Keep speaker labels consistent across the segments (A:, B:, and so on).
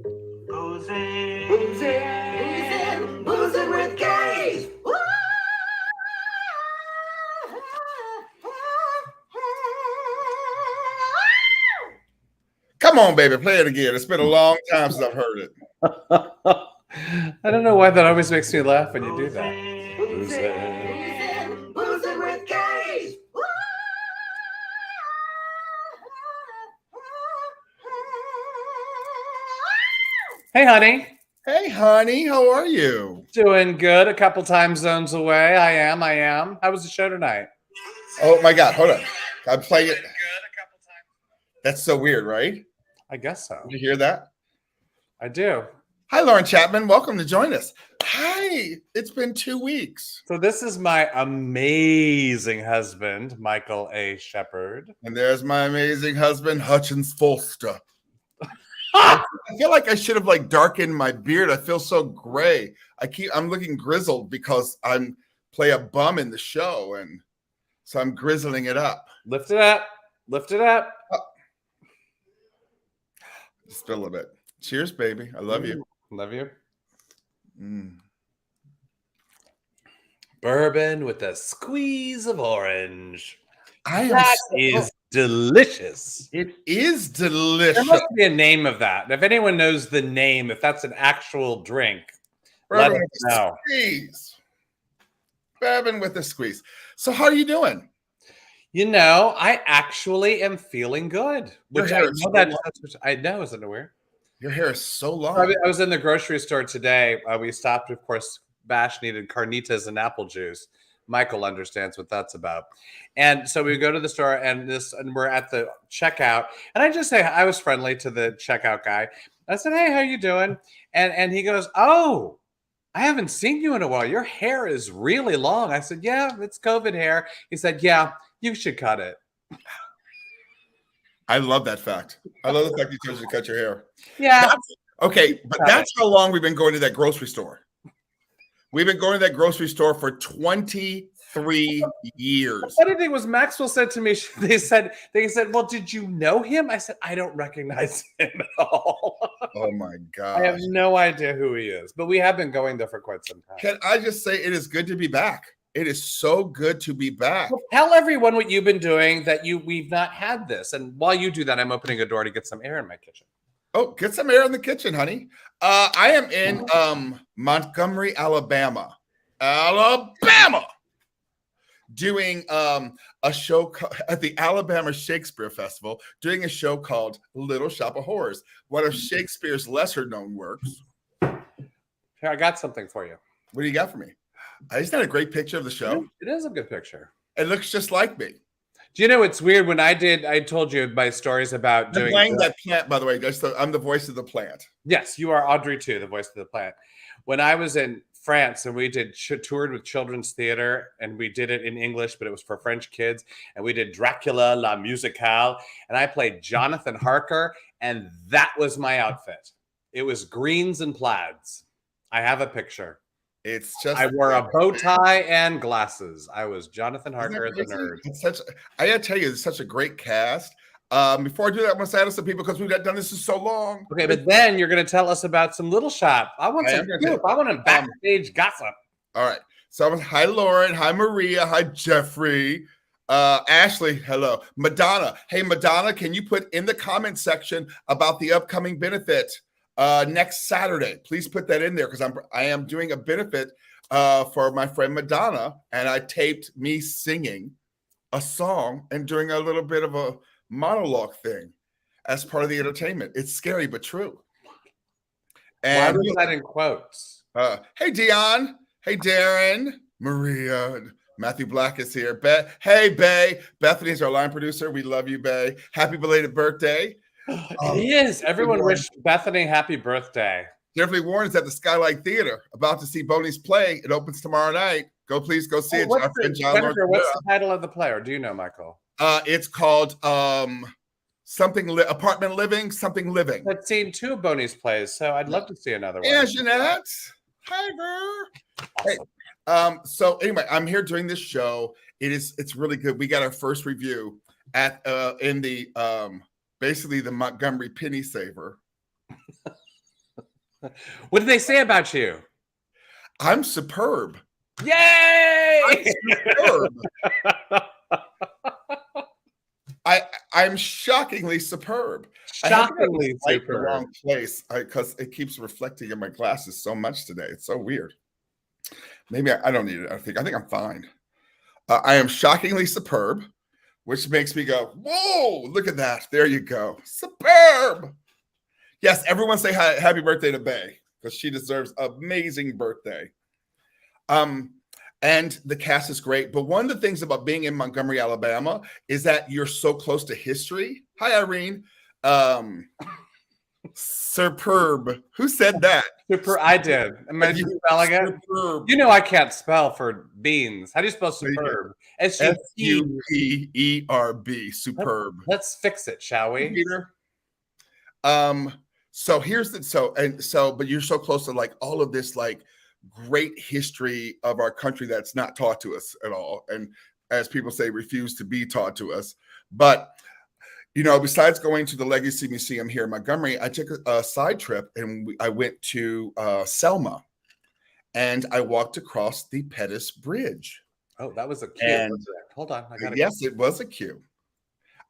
A: Boozing, boozing, boozing with gays. Woo!
B: Come on, baby, play it again. It's been a long time since I've heard it.
C: I don't know why that always makes me laugh when you do that.
A: Boozing, boozing with gays. Woo!
C: Hey, honey.
B: Hey, honey, how are you?
C: Doing good. A couple time zones away. I am. How was the show tonight?
B: Oh my God, hold on. I'm playing it. That's so weird, right?
C: I guess so.
B: Did you hear that?
C: I do.
B: Hi, Lauren Chapman. Welcome to join us. Hi, it's been 2 weeks.
C: So this is my amazing husband, Michael A. Shepard.
B: And there's my amazing husband, Hutchins Foster. I feel like I should have darkened my beard. I feel so gray. I'm looking grizzled because I'm play a bum in the show, and so I'm grizzling it up.
C: Lift it up. Lift it up.
B: Just a little bit. Cheers, baby. I love you.
C: Love you.
B: Mm.
C: Bourbon with a squeeze of orange.
B: That
C: is delicious.
B: It is delicious.
C: There must be a name of that. If anyone knows the name, if that's an actual drink,
B: Bourbon
C: let us
B: with a
C: know.
B: squeeze. Bourbon with a squeeze. So how are you doing?
C: You know, I actually am feeling good. Which I know isn't it weird?
B: Your hair is so long.
C: I was in the grocery store today. We stopped, of course. Bash needed carnitas and apple juice. Michael understands what that's about. And so we go to the store and we're at the checkout. And I just say, I was friendly to the checkout guy. I said, hey, how you doing? And he goes, oh, I haven't seen you in a while. Your hair is really long. I said, yeah, it's COVID hair. He said, yeah, you should cut it.
B: I love that fact. I love the fact you told you to cut your hair.
C: Yeah.
B: That's how long we've been going to that grocery store. We've been going to that grocery store for 23 years.
C: The funny thing was, Maxwell said to me, they said, well, did you know him? I said, I don't recognize him at all.
B: Oh my God.
C: I have no idea who he is, but we have been going there for quite some time.
B: Can I just say it is good to be back? It is so good to be back.
C: Well, tell everyone what you've been doing we've not had this. And while you do that, I'm opening a door to get some air in my kitchen.
B: Oh, get some air in the kitchen, honey. I am in Montgomery, Alabama, doing a show at the Alabama Shakespeare Festival, doing a show called Little Shop of Horrors, one of Shakespeare's lesser-known works.
C: Here, I got something for you.
B: What do you got for me? Isn't that a great picture of the show?
C: It is a good picture.
B: It looks just like me.
C: Do you know it's weird? When I told you my stories about doing
B: playing that plant, by the way. I'm the voice of the plant.
C: Yes, you are Audrey too, the voice of the plant. When I was in France and we toured with children's theater, and we did it in English, but it was for French kids, and we did Dracula La Musicale, and I played Jonathan Harker, and that was my outfit. It was greens and plaids. I have a picture.
B: It's just
C: I wore a bow tie and glasses. I was Jonathan Harker, the nerd.
B: I gotta tell you, it's such a great cast. Before I do that, I'm gonna say to some people because we've done this for so long.
C: Okay, but then you're gonna tell us about some Little Shop. I want some scoop. I want a backstage gossip.
B: All right. So hi Lauren, hi Maria, hi Jeffrey, Ashley, hello, Madonna. Hey Madonna, can you put in the comment section about the upcoming benefit? Next Saturday, please put that in there because I am doing a benefit for my friend Madonna, and I taped me singing a song and doing a little bit of a monologue thing as part of the entertainment. It's scary but true.
C: And why was that in quotes?
B: Hey Dion, hey Darren, Maria, Matthew Black is here. Hey Bay, Bethany's our line producer. We love you, Bay. Happy belated birthday.
C: It is. Everyone wished Bethany happy birthday.
B: Jeffrey Warren is at the Skylight Theater about to see Boney's play. It opens tomorrow night. Please go see it.
C: What's the title of the play? Or do you know, Michael?
B: It's called Apartment Living, Something Living.
C: I've seen 2 of Boney's plays, so I'd love to see another one.
B: Yeah, Jeanette. Hi, girl. Awesome. Hey, so anyway, I'm here doing this show. It's really good. We got our first review in the basically the Montgomery Penny Saver.
C: What did they say about you?
B: I'm superb.
C: Yay!
B: I'm superb. I'm shockingly superb.
C: Shockingly
B: I have the
C: superb.
B: wrong place because it keeps reflecting in my glasses so much today. It's so weird. Maybe I don't need it. I think I'm fine. I am shockingly superb, which makes me go, whoa, look at that. There you go. Superb. Yes, everyone say happy birthday to Bay because she deserves an amazing birthday. And the cast is great. But one of the things about being in Montgomery, Alabama is that you're so close to history. Hi, Irene. Superb. Who said that?
C: I did. Am I spelling it?
B: Superb.
C: You know I can't spell for beans. How do you spell superb?
B: Superb. Superb.
C: Let's fix it, shall we?
B: Peter. So here's the but you're so close to like all of this like great history of our country that's not taught to us at all, and as people say, refuse to be taught to us. But you know, besides going to the Legacy Museum here in Montgomery, I took a side trip and I went to Selma, and I walked across the Pettus Bridge.
C: Oh, that was a cue. Hold on,
B: yes, it was a cue.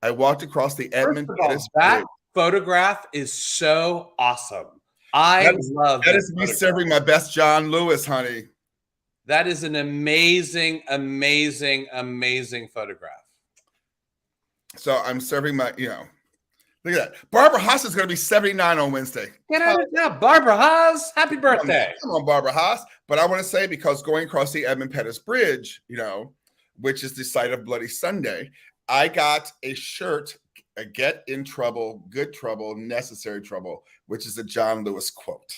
B: I walked across the Edmund Pettus
C: Bridge.
B: That
C: photograph is so awesome. I love
B: that. Is me serving my best John Lewis, honey.
C: That is an amazing, amazing, amazing photograph.
B: So I'm serving my, look at that. Barbara Haas is going to be 79 on Wednesday.
C: Get out of now, Barbara Haas. Happy birthday.
B: Come on, Barbara Haas. But I want to say, because going across the Edmund Pettus Bridge, which is the site of Bloody Sunday, I got a shirt, a Get in Trouble, Good Trouble, Necessary Trouble, which is a John Lewis quote.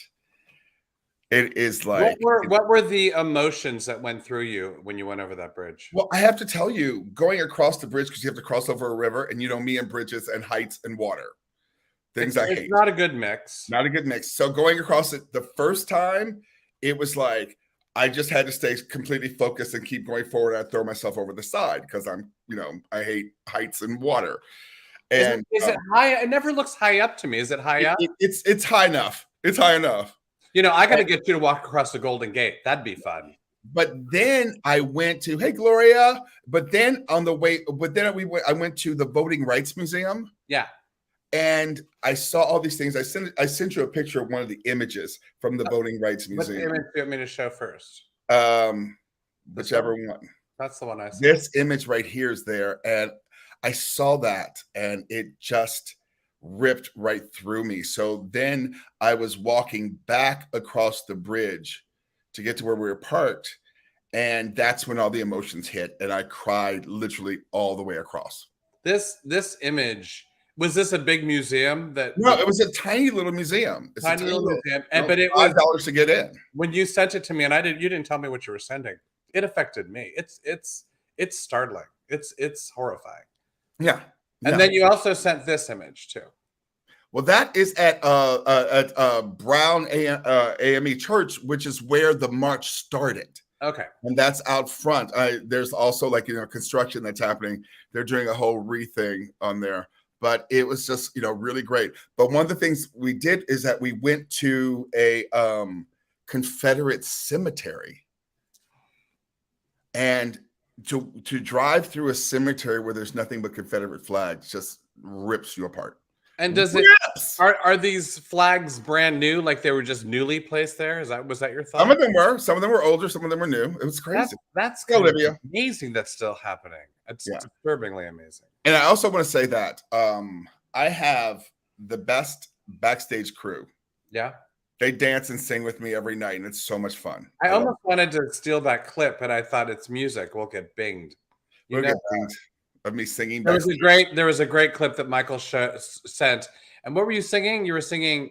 B: It is like...
C: What were the emotions that went through you when you went over that bridge?
B: Well, I have to tell you, going across the bridge, because you have to cross over a river, and me and bridges and heights and water. Things I hate.
C: It's not a good mix.
B: Not a good mix. So going across it the first time, it was like, I just had to stay completely focused and keep going forward. I'd throw myself over the side because I hate heights and water. And
C: is it high? It never looks high up to me. Is it high up?
B: It's high enough. It's high enough.
C: I got to get you to walk across the Golden Gate. That'd be fun.
B: But then I went to, hey, Gloria. But then on the way, I went to the Voting Rights Museum.
C: Yeah.
B: And I saw all these things. I sent you a picture of one of the images from the Voting Rights Museum.
C: What image do you want me to show first?
B: Whichever one.
C: That's the one I saw.
B: This image right here is there. And I saw that and it just ripped right through me. So then I was walking back across the bridge to get to where we were parked. And that's when all the emotions hit. And I cried literally all the way across.
C: This image... Was this a big museum?
B: No, it was a tiny little museum. It's
C: tiny little museum, but it
B: was $5 to get in.
C: When you sent it to me, and you didn't tell me what you were sending. It affected me. It's startling. It's horrifying.
B: Yeah.
C: And then you also sent this image too.
B: Well, that is at Brown AME Church, which is where the march started.
C: Okay.
B: And that's out front. There's also construction that's happening. They're doing a whole thing on there. But it was just, really great. But one of the things we did is that we went to a Confederate cemetery. And to drive through a cemetery where there's nothing but Confederate flags just rips you apart.
C: And are these flags brand new? Like they were just newly placed there? Was that your thought?
B: Some of them were older, some of them were new. It was crazy.
C: That's
B: Olivia.
C: Amazing that's still happening. It's disturbingly amazing.
B: And I also want to say that I have the best backstage crew.
C: Yeah.
B: They dance and sing with me every night, and it's so much fun.
C: I almost wanted to steal that clip, but I thought it's music. We'll get binged.
B: We'll get binged of me singing.
C: There was a great clip that Michael sent. And what were you singing? You were singing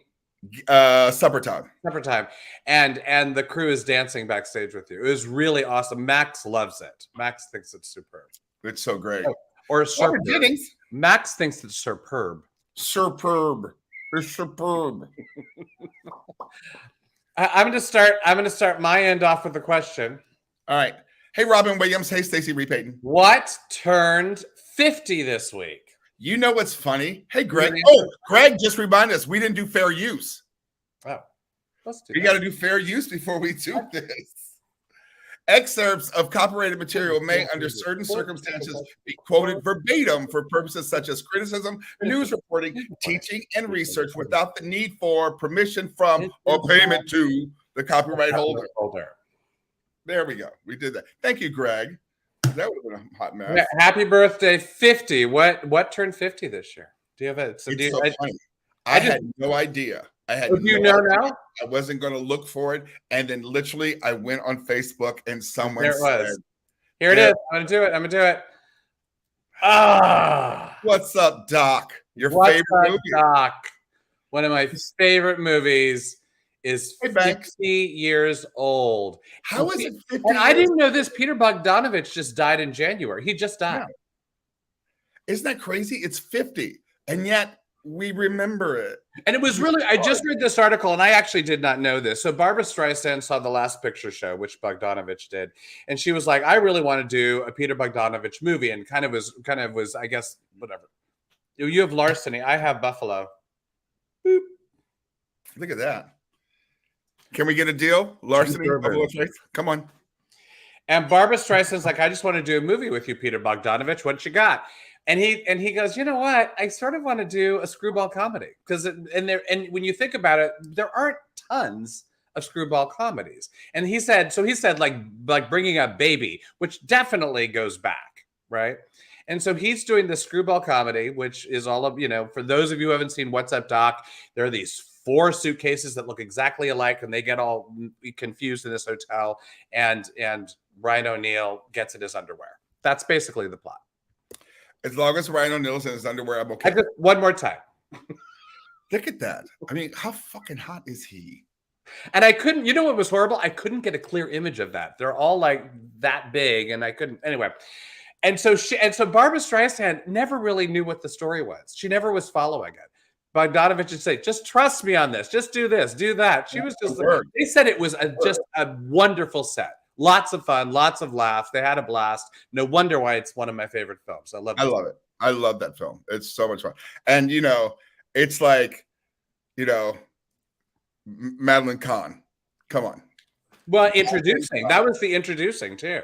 B: Supper Time.
C: Supper Time. And the crew is dancing backstage with you. It was really awesome. Max loves it. Max thinks it's superb.
B: It's so great.
C: Or superb. Max thinks it's superb.
B: Superb. It's superb.
C: I'm gonna start my end off with a question.
B: All right. Hey, Robin Williams. Hey, Stacey Reed-Payton.
C: What turned 50 this week?
B: You know what's funny? Hey, Greg. Oh, Greg just reminded us we didn't do fair use.
C: Oh. Let's do
B: We
C: that.
B: got to do fair use before we do this. Excerpts of copyrighted material may, under certain circumstances, be quoted verbatim for purposes such as criticism, news reporting, teaching, and research without the need for permission from or payment to the copyright holder. There we go. We did that. Thank you, Greg. That would have been a hot mess.
C: Yeah, happy birthday, 50. What turned 50 this year? Do you have it? So
B: Funny. I had no idea. I had
C: do you know now?
B: I wasn't going to look for it. And then literally I went on Facebook and someone
C: There it
B: said,
C: was. Here it is. I'm going to do it. I'm going to do it. Ah.
B: What's up, Doc? Your
C: What's
B: favorite
C: up,
B: movie?
C: Doc? One of my favorite movies is
B: Hey,
C: 50
B: Banks.
C: years old.
B: How is it 50
C: And I
B: years?
C: didn't know this. Peter Bogdanovich just died in January. He just died.
B: Yeah. Isn't that crazy? It's 50. And yet we remember it.
C: And it was really, I just read this article and I actually did not know this. So Barbara Streisand saw The Last Picture Show, which Bogdanovich did. And she was like, I really want to do a Peter Bogdanovich movie. And kind of was, I guess, whatever. You have larceny. I have Buffalo. Boop.
B: Look at that. Can we get a deal? Larceny, Buffalo Trace? Come on.
C: And Barbara Streisand's like, I just want to do a movie with you, Peter Bogdanovich. What you got? And he goes, you know what? I sort of want to do a screwball comedy because and when you think about it, there aren't tons of screwball comedies. And he said like bringing up Baby, which definitely goes back, right? And so he's doing the screwball comedy, which is all of, for those of you who haven't seen What's Up, Doc, there are these 4 suitcases that look exactly alike and they get all confused in this hotel and Ryan O'Neal gets in his underwear. That's basically the plot.
B: As long as Ryan O'Neal's in his underwear, I'm okay.
C: One more time.
B: Look at that. I mean, how fucking hot is he?
C: And I couldn't, you know what was horrible? I couldn't get a clear image of that. They're all like that big and I couldn't, anyway. And so Barbara Streisand never really knew what the story was. She never was following it. Bogdanovich would say, just trust me on this. Just do this, do that. She was just, they said it was just a wonderful set. Lots of fun, lots of laughs. They had a blast. No wonder why it's one of my favorite films. I love it.
B: I love that film. It's so much fun. And, it's like, Madeline Kahn. Come on.
C: Well, introducing. That was the introducing, too.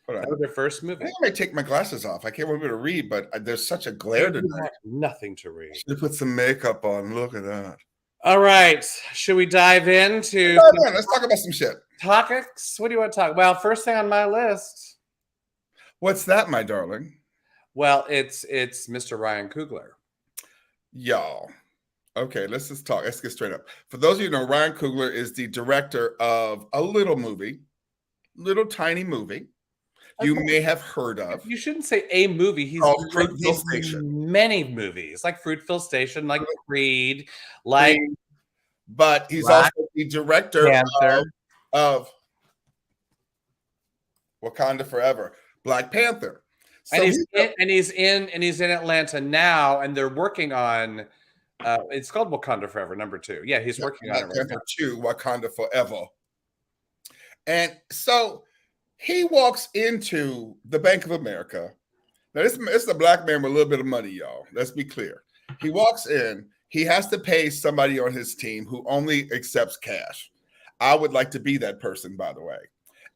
B: That
C: was their first movie.
B: I think I might take my glasses off. I can't remember to read, but there's such a glare tonight.
C: Nothing to read.
B: Should put some makeup on. Look at that.
C: All right. Should we dive into
B: Let's talk about some shit.
C: Topics? What do you want to talk? Well, first thing on my list.
B: What's that, my darling?
C: Well, it's Mr. Ryan Coogler.
B: Y'all. Okay, let's just talk. Let's get straight up. For those of you who know, Ryan Coogler is the director of a little tiny movie. You may have heard of.
C: You shouldn't say a movie. He's
B: Fruitville Station.
C: Many movies, like Fruitville Station, like Creed, like.
B: But he's also the director of Wakanda Forever, Black Panther. So
C: and he's in Atlanta now, and they're working on. It's called Wakanda Forever, #2. Yeah, he's working on it right now.
B: 2, Wakanda Forever. And so he walks into the Bank of America. Now, this is a black man with a little bit of money, y'all. Let's be clear. He walks in. He has to pay somebody on his team who only accepts cash. I would like to be that person, by the way.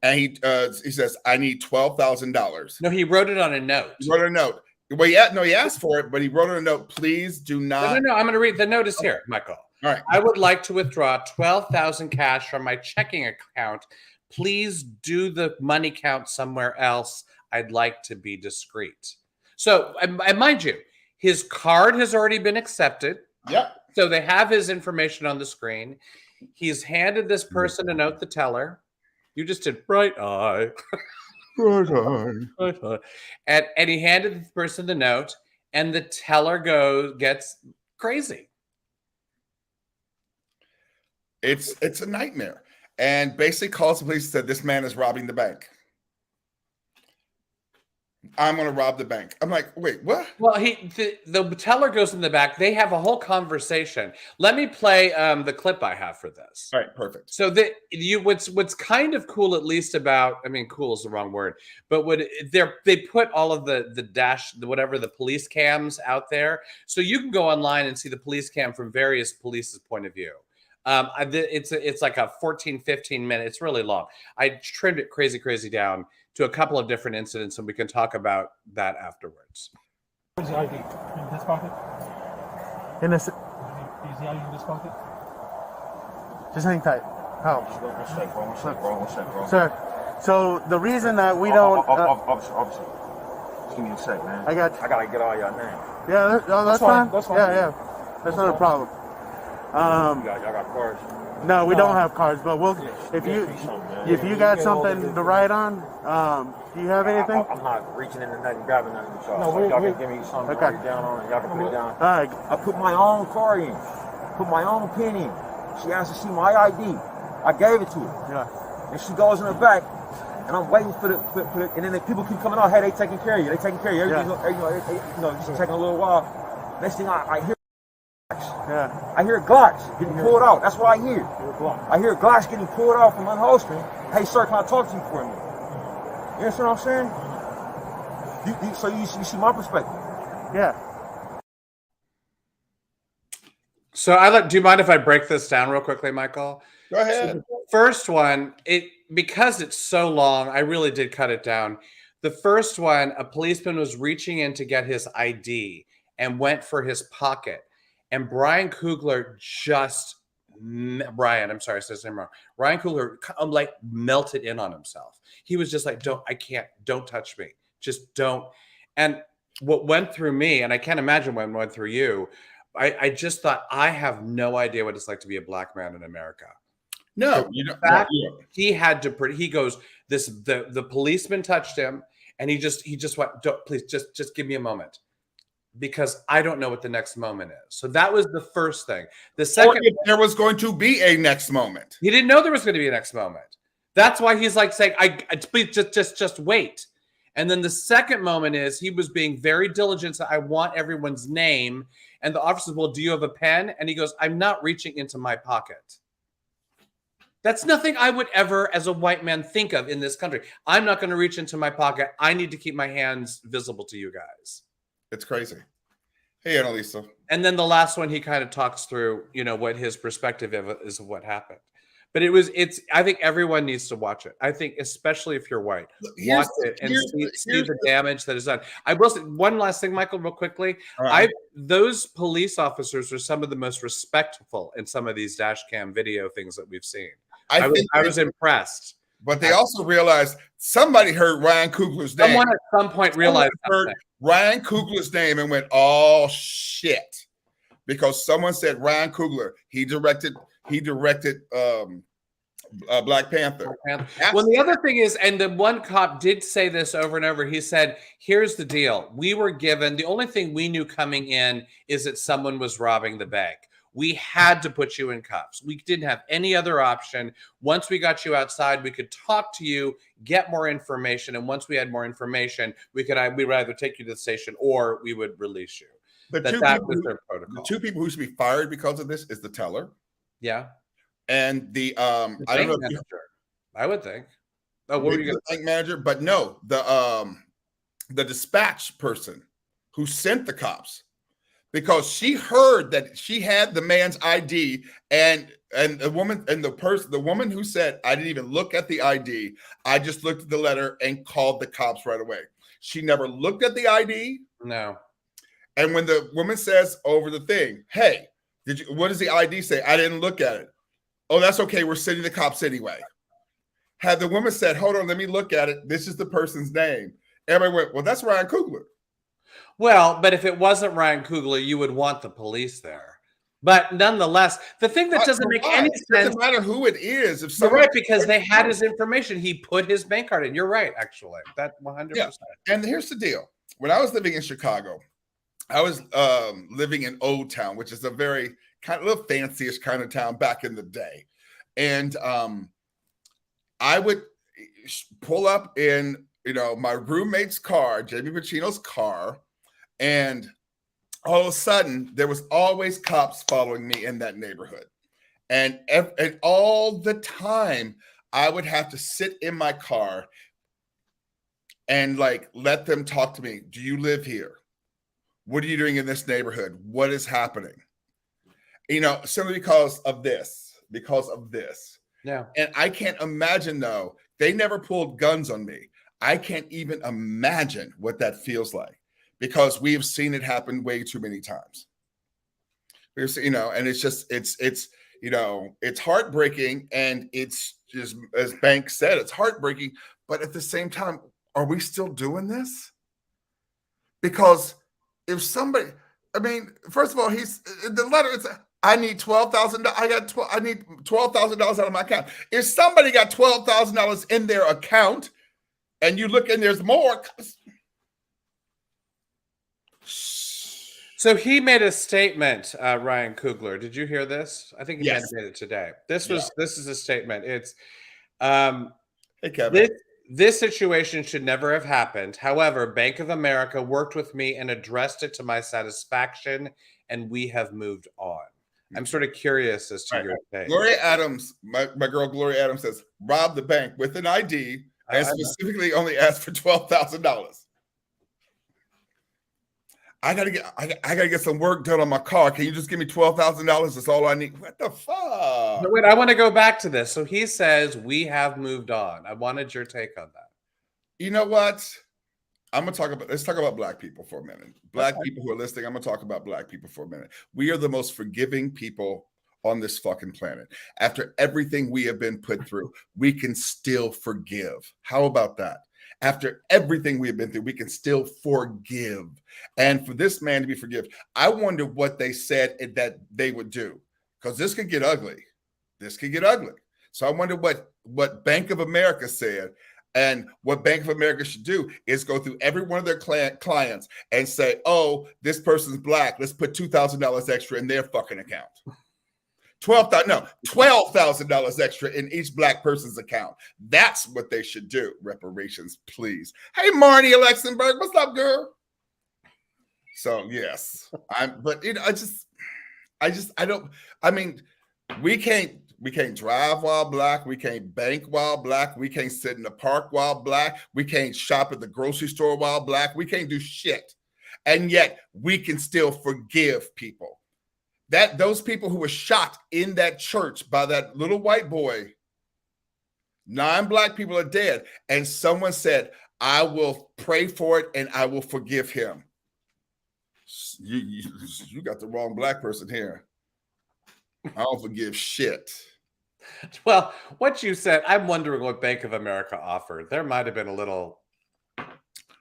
B: And he says, I need $12,000.
C: No, he wrote it on a note.
B: He wrote a note. Well, he asked for it, but he wrote on a note, please do not.
C: No, I'm going to read. The note is here, Michael.
B: All right.
C: I would like to withdraw $12,000 cash from my checking account. Please do the money count somewhere else. I'd like to be discreet. So, and mind you, his card has already been accepted.
B: Yep.
C: So they have his information on the screen. He's handed this person a note, the teller. You just did bright eye.
B: Bright eye.
C: And he handed the person the note, and the teller gets crazy.
B: It's a nightmare. And basically calls the police and said, this man is robbing the bank. I'm going to rob the bank. I'm like, wait, what?
C: Well, the teller goes in the back. They have a whole conversation. Let me play the clip I have for this.
B: All right, perfect.
C: So what's kind of cool, at least about, I mean, cool is the wrong word, but they put all of the police cams out there, so you can go online and see the police cam from various police's point of view. It's like a 14, 15 minute. It's really long. I trimmed it crazy down to a couple of different incidents, and we can talk about that afterwards.
D: Where's the ID? In this pocket?
E: In this,
D: Is the ID in this pocket?
E: just hang tight. How?
F: One sec, bro.
E: Sir, so the reason that we don't...
F: Officer. Just give me a sec, man.
E: I got you.
F: I gotta get all y'all names.
E: Yeah, that's fine.
D: That's fine.
E: Yeah. That's not a problem.
F: Y'all got cards?
E: No, we don't have cards, but we'll... If you got something to write on, do you have anything?
F: I'm not reaching into nothing, grabbing nothing with y'all.
D: No,
F: So y'all can give me something to
E: Okay.
F: write down on, and y'all can put it down.
E: All right.
F: I put my own card in, put my own pin in. She asked to see my ID. I gave it to her.
E: Yeah.
F: And she goes in the back, and I'm waiting for the and then the people keep coming out. Hey, they taking care of you. They taking care of you. Everything's just taking a little while. Next thing I hear,
E: Yeah.
F: I hear Glocks getting pulled out. That's what I hear. I hear Glocks getting pulled out from unholstering. Hey, sir, can I talk to you for a minute? You understand what I'm saying? So you see my perspective.
E: Yeah.
C: So do you mind if I break this down real quickly, Michael?
B: Go ahead.
C: First one, because it's so long, I really did cut it down. The first one, a policeman was reaching in to get his ID and went for his pocket. And Brian Coogler Brian Coogler like melted in on himself. He was just like, don't touch me. Just don't. And what went through me, and I can't imagine what went through you, I just thought, I have no idea what it's like to be a black man in America.
B: No, you don't.
C: He had to. He goes. The policeman touched him, and he just went. Please, just give me a moment, because I don't know what the next moment is. So that was the first thing. The second,
B: there was going to be a next moment.
C: He didn't know there was going to be a next moment. That's why he's like saying, "I please just wait." And then the second moment is he was being very diligent. So I want everyone's name. And the officer says, well, do you have a pen? And he goes, I'm not reaching into my pocket. That's nothing I would ever, as a white man, think of in this country. I'm not going to reach into my pocket. I need to keep my hands visible to you guys.
B: It's crazy. Hey, Annalisa.
C: And then the last one, he kind of talks through, what his perspective is of what happened. But I think everyone needs to watch it. I think, especially if you're white, watch it and see the damage that is done. I will say one last thing, Michael, real quickly. Those police officers are some of the most respectful in some of these dash cam video things that we've seen. I was impressed.
B: But they also realized somebody heard Ryan Coogler's name.
C: Someone at some point realized
B: heard Ryan Coogler's name and went, oh, shit. Because someone said Ryan Coogler, he directed Black Panther.
C: Well, the other thing is, and the one cop did say this over and over. He said, here's the deal. We were given, the only thing we knew coming in is that someone was robbing the bank. We had to put you in cuffs. We didn't have any other option. Once we got you outside, we could talk to you, get more information. And once we had more information, we would either take you to the station or we would release you. That was their protocol.
B: The two people who should be fired because of this is the teller.
C: Yeah.
B: And the I don't know.
C: I would think. Oh, what were you going to
B: bank manager? But no, the dispatch person who sent the cops, because she heard that she had the man's ID, and the woman who said, I didn't even look at the ID. I just looked at the letter and called the cops right away. She never looked at the ID.
C: No.
B: And when the woman says over the thing, hey, what does the ID say? I didn't look at it. Oh, that's okay. We're sending the cops anyway. Had the woman said, hold on, let me look at it. This is the person's name. Everybody went, well, that's Ryan Coogler.
C: Well, but if it wasn't Ryan Coogler, you would want the police there. But nonetheless, the thing that doesn't make any sense.
B: It doesn't matter who it is. If
C: you're right, because they had his information. He put his bank card in. You're right, actually. That 100%.
B: Yeah. And here's the deal. When I was living in Chicago, I was living in Old Town, which is a very kind of little fanciest kind of town back in the day. And I would pull up in, my roommate's car, Jamie Pacino's car, and all of a sudden there was always cops following me in that neighborhood. And all the time I would have to sit in my car and let them talk to me. Do you live here? What are you doing in this neighborhood? What is happening? Simply because of this. because of this.
C: Yeah.
B: And I can't imagine, though, they never pulled guns on me. I can't even imagine what that feels like because we have seen it happen way too many times. We've seen, and it's just, it's heartbreaking. And it's just, as Bank said, it's heartbreaking. But at the same time, are we still doing this? Because if somebody, first of all, he's the letter, it's, I need $12,000. I need $12,000 out of my account. If somebody got $12,000 in their account and you look and there's more.
C: So he made a statement, Ryan Coogler. Did you hear this? I think he
B: Yes.
C: made it today. This is a statement. It's
B: Hey, Kevin.
C: This situation should never have happened. However, Bank of America worked with me and addressed it to my satisfaction, and we have moved on. I'm sort of curious as to your take.
B: Gloria Adams, my girl Gloria Adams says, rob the bank with an ID and specifically only ask for $12,000. I gotta get some work done on my car. Can you just give me $12,000? That's all I need. What the fuck?
C: But wait, I want to go back to this. So he says we have moved on. I wanted your take on that.
B: You know what? Let's talk about Black people for a minute. Black people who are listening, I'm gonna talk about Black people for a minute. We are the most forgiving people on this fucking planet. After everything we have been put through, we can still forgive. How about that? After everything we have been through, we can still forgive. And for this man to be forgiven, I wonder what they said that they would do, because this could get ugly. This could get ugly. So I wonder what Bank of America said. And what Bank of America should do is go through every one of their clients and say, oh, this person's Black. Let's put $2,000 extra in their fucking account. $12,000 extra in each Black person's account. That's what they should do. Reparations, please. Hey, Marnie Alexenberg, what's up, girl? So yes, we can't drive while Black. We can't bank while Black. We can't sit in the park while Black. We can't shop at the grocery store while Black. We can't do shit. And yet we can still forgive people. Those people who were shot in that church by that little white boy, 9 Black people are dead. And someone said, I will pray for it and I will forgive him. You got the wrong Black person here. I don't forgive shit.
C: Well, what you said, I'm wondering what Bank of America offered. There might have been a little,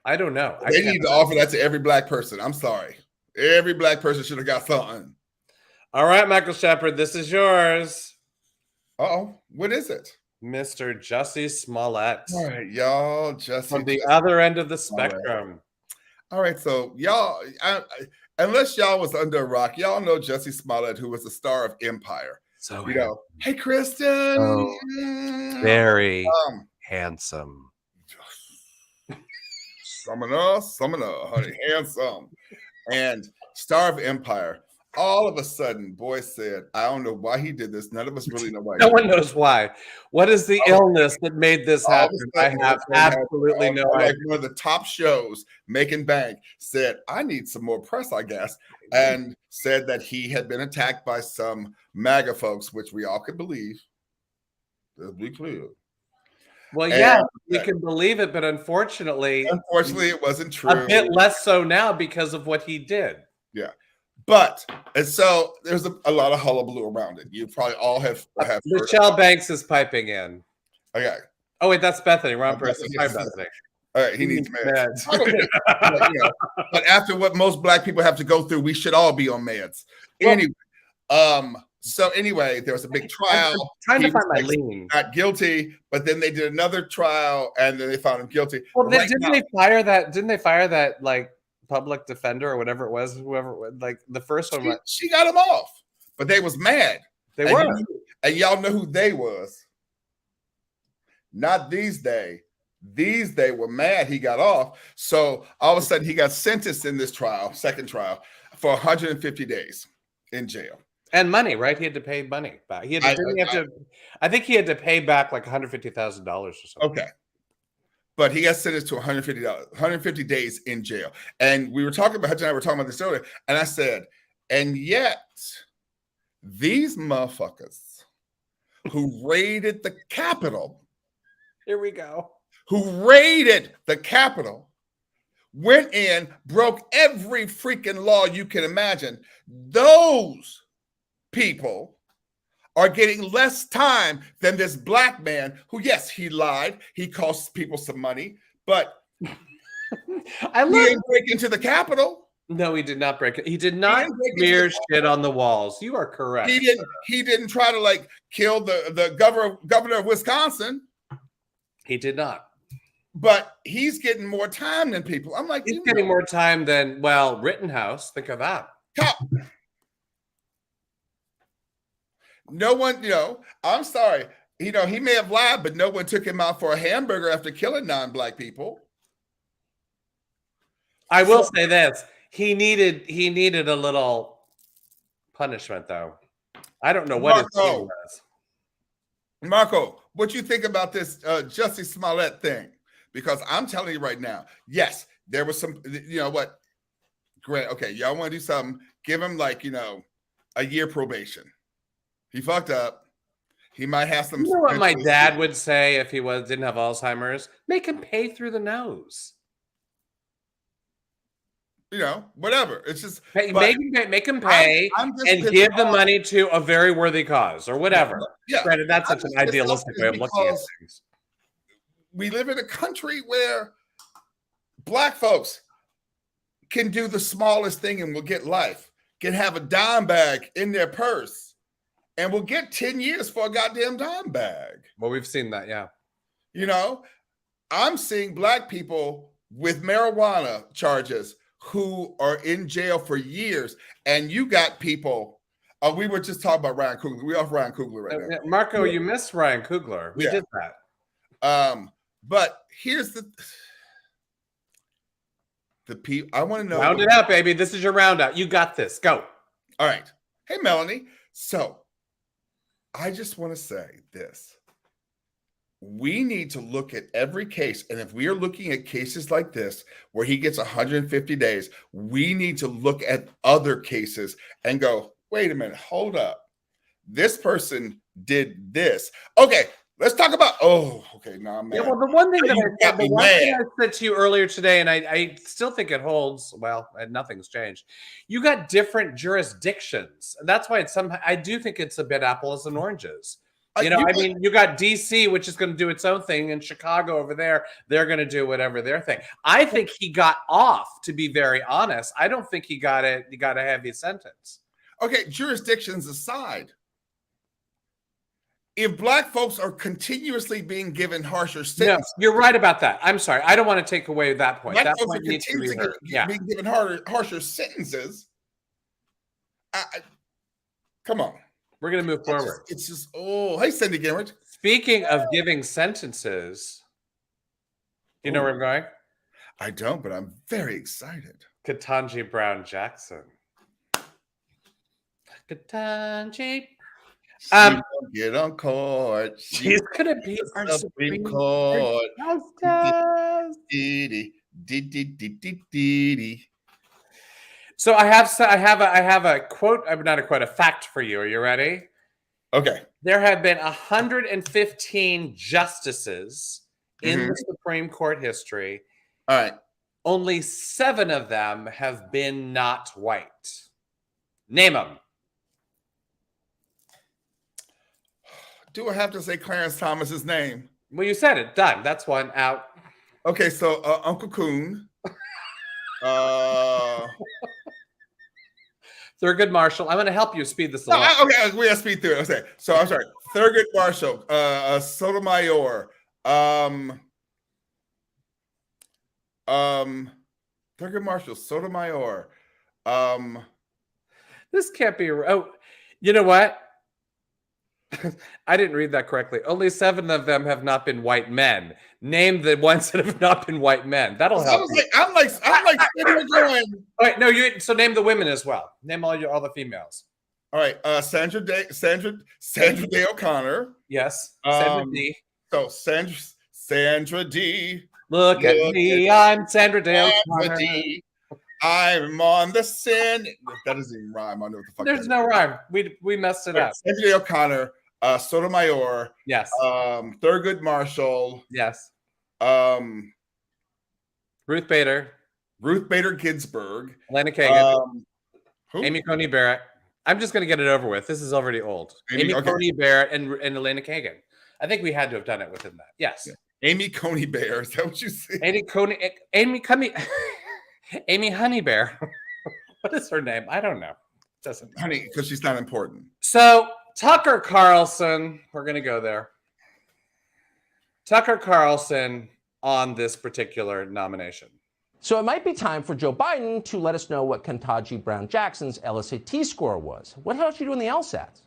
C: I don't know.
B: They need to offer that to every Black person. I'm sorry. Every Black person should have got something.
C: All right, Michael Shepard, this is yours.
B: Uh-oh. What is it?
C: Mr. Jussie Smollett.
B: All right, y'all. Jussie.
C: From the other end of the spectrum.
B: All right, so y'all, unless y'all was under a rock, y'all know Jussie Smollett, who was the star of Empire.
C: So,
B: hey, Kristen.
C: Oh, very handsome.
B: Summoner, honey, handsome. And star of Empire. All of a sudden, boy said, I don't know why he did this. None of us really know why.
C: No one knows why. What is the illness that made this happen? I have absolutely no idea.
B: Like one of the top shows, Making Bank, said, I need some more press, I guess, and said that he had been attacked by some MAGA folks, which we all could believe. Let's be clear.
C: Well, yeah, we can believe it, but unfortunately,
B: it wasn't true.
C: A bit less so now because of what he did.
B: Yeah. But, and so there's a lot of hullabaloo around it. You probably all have
C: Michelle Banks is piping in.
B: Okay.
C: Oh, wait, that's Bethany. Wrong person. Hi, Bethany.
B: All right, he needs meds. But after what most Black people have to go through, we should all be on meds. Anyway, so anyway, there was a big trial.
C: I'm trying to find my lean.
B: Not guilty, but then they did another trial, and then they found him guilty.
C: Well, didn't they fire that like public defender or whatever it was, whoever, like the first one?
B: She got him off, but they was mad.
C: They were,
B: and y'all know who they was. Not these days. These they were mad he got off. So all of a sudden he got sentenced in this trial, second trial, for 150 days in jail.
C: And money, right? He had to pay money back. He had to, I think he had to pay back like $150,000 or something.
B: Okay. But he got sentenced to $150 days in jail. And we were talking about, Hutch and I were talking about this earlier, and I said, and yet these motherfuckers who raided the Capitol,
C: Here we go.
B: went in, broke every freaking law you can imagine. Those people are getting less time than this black man who, yes, he lied. He cost people some money, but
C: I
B: he
C: love.
B: didn't break into the Capitol.
C: No, he did not break it. He did not
B: didn't break into
C: smear
B: the-
C: shit on the walls. You are correct.
B: He didn't try to like kill the governor of Wisconsin.
C: He did not.
B: But he's getting more time than people. I'm like,
C: He's getting more time than, well, Rittenhouse. Think of that.
B: No one, I'm sorry. He may have lied, but no one took him out for a hamburger after killing non-black people.
C: I will say this. He needed a little punishment, though. I don't know what his team was.
B: Marco, what you think about this Jussie Smollett thing? Because I'm telling you right now, yes, there was some, what? Great. Okay, y'all want to do something, give him a year probation. He fucked up. He might have some.
C: You know what my dad would say if he didn't have Alzheimer's? Make him pay through the nose.
B: Whatever. It's just
C: make him pay and give the money to a very worthy cause or whatever.
B: Yeah.
C: Granted, that's such an idealistic way of looking at things.
B: We live in a country where black folks can do the smallest thing and will get life, can have a dime bag in their purse, and will get 10 years for a goddamn dime bag.
C: Well, we've seen that, yeah.
B: I'm seeing black people with marijuana charges who are in jail for years, and you got people. We were just talking about Ryan Coogler. We off Ryan Coogler right now.
C: Marco, you missed Ryan Coogler. We did that.
B: But here's the people. I want to know.
C: Round it out, baby. This is your roundout. You got this. Go.
B: All right. Hey, Melanie. So I just want to say this. We need to look at every case. And if we are looking at cases like this, where he gets 150 days, we need to look at other cases and go, wait a minute, hold up. This person did this. Okay, let's talk about, I'm mad.
C: Yeah, well, the one thing I said to you earlier today, and I still think it holds, well, and nothing's changed. You got different jurisdictions. And that's why I do think it's a bit apples and oranges. You got DC, which is going to do its own thing, and Chicago over there, they're going to do whatever their thing. I think he got off, to be very honest. I don't think he got a heavy sentence.
B: Okay, jurisdictions aside, if black folks are continuously being given harsher sentences,
C: no, you're right about that. I'm sorry. I don't want to take away that point.
B: Black
C: That
B: folks
C: point
B: are
C: needs to be heard.
B: being given harsher sentences. Come on.
C: We're going to move forward.
B: It's just, hey, Cindy Gimmert.
C: Speaking of giving sentences, you know where I'm going?
B: I don't, but I'm very excited.
C: Ketanji Brown Jackson. Ketanji.
B: Get on court.
C: She's going to be our Supreme Court Justice. So I have a quote. Not a quote. A fact for you. Are you ready?
B: Okay.
C: There have been 115 justices in the Supreme Court history.
B: All right.
C: Only 7 of them have been not white. Name them.
B: Do I have to say Clarence Thomas's name?
C: Well, you said it. Done. That's one out.
B: Okay, so Uncle Coon.
C: Thurgood Marshall. I'm going to help you speed this along.
B: Okay, we have to speed through it. Okay, so I'm sorry. Thurgood Marshall, Sotomayor, Thurgood Marshall, Sotomayor.
C: This can't be. Oh, you know what? I didn't read that correctly. Only 7 of them have not been white men. Name the ones that have not been white men. That'll help.
B: I'm like going.
C: All right, no, so name the women as well. Name all the females.
B: All right, Sandra Day O'Connor.
C: Yes, Sandra D.
B: So Sandra D.
C: Look at me, I'm Sandra Day O'Connor.
B: I'm on the Senate. That doesn't even rhyme. I know what the fuck.
C: There's no rhyme. We messed it up.
B: Sandra Day O'Connor. Sotomayor,
C: Yes.
B: Thurgood Marshall,
C: Yes.
B: um,
C: Ruth Bader,
B: Ruth Bader Ginsburg,
C: Elena Kagan,
B: who?
C: Amy Coney Barrett. I'm just going to get it over with. This is already old.
B: Amy-
C: Amy
B: okay.
C: Coney Barrett and Elena Kagan. I think we had to have done it within that. Yes.
B: Yeah. Amy Coney Bear. Is that what you say?
C: Amy Honey Bear. What is her name? I don't know. Doesn't matter.
B: Honey, because she's not important.
C: So Tucker Carlson, we're going to go there. Tucker Carlson on this particular nomination.
G: So it might be time for Joe Biden to let us know what Ketanji Brown Jackson's LSAT score was. What hell did she do in the LSATs?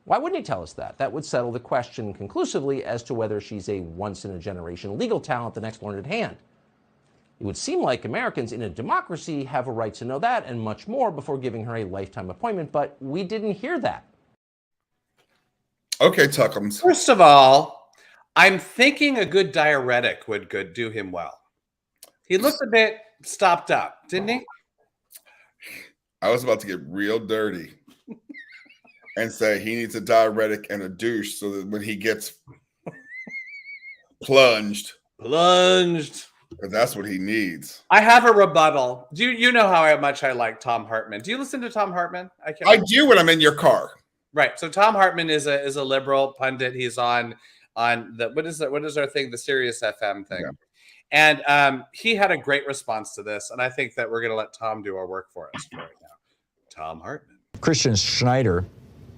G: Why wouldn't he tell us that? That would settle the question conclusively as to whether she's a once-in-a-generation legal talent, the next learned hand. It would seem like Americans in a democracy have a right to know that and much more before giving her a lifetime appointment, but we didn't hear that.
B: Okay, Tuckums.
C: First of all, I'm thinking a good diuretic would do him well. He looked a bit stopped up, didn't he?
B: I was about to get real dirty and say he needs a diuretic and a douche so that when he gets plunged, because that's what he needs.
C: I have a rebuttal. Do you know how much I like Tom Hartman? Do you listen to Tom Hartman?
B: I do when I'm in your car.
C: Right. So Tom Hartman is a liberal pundit. He's on the what is our thing? The Sirius FM thing.
B: Yeah.
C: And he had a great response to this. And I think that we're going to let Tom do our work for us right now. Tom Hartman.
H: Christian Schneider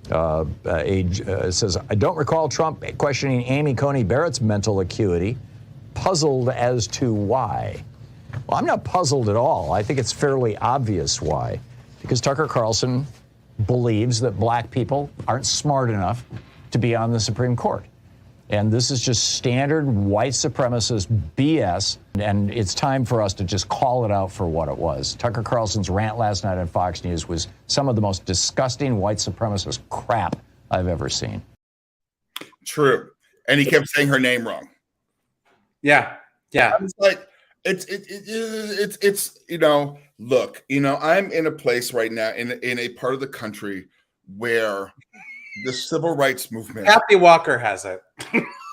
H: says, I don't recall Trump questioning Amy Coney Barrett's mental acuity. Puzzled as to why. Well, I'm not puzzled at all. I think it's fairly obvious why. Because Tucker Carlson believes that black people aren't smart enough to be on the Supreme Court. And this is just standard white supremacist BS. And it's time for us to just call it out for what it was. Tucker Carlson's rant last night on Fox News was some of the most disgusting white supremacist crap I've ever seen.
B: True. And he kept saying her name wrong.
C: Yeah. Yeah.
B: It's like, it's look, I'm in a place right now in a part of the country where the civil rights movement.
C: Kathy Walker has it.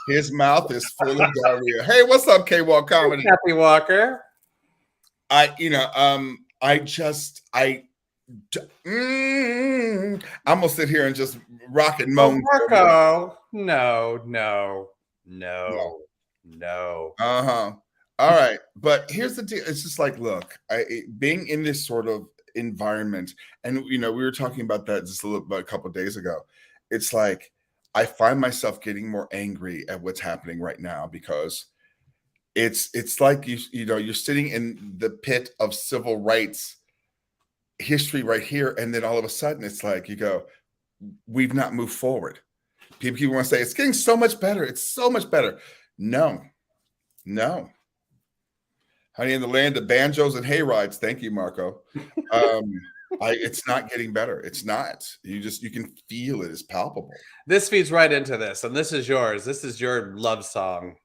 B: His mouth is full of diarrhea. Hey, what's up, K-Walk Comedy?
C: Kathy Walker.
B: I'm gonna sit here and just rock and moan.
C: Marco. No.
B: All right, but here's the deal. It's just like, look, being in this sort of environment, and we were talking about that just a couple of days ago. It's like I find myself getting more angry at what's happening right now because it's like you're sitting in the pit of civil rights history right here, and then all of a sudden it's like you go, we've not moved forward. People want to say it's getting so much better. It's so much better. No. Honey, in the land of banjos and hayrides. Thank you, Marco. It's not getting better. It's not. You can feel it. It's palpable.
C: This feeds right into this, and this is yours. This is your love song.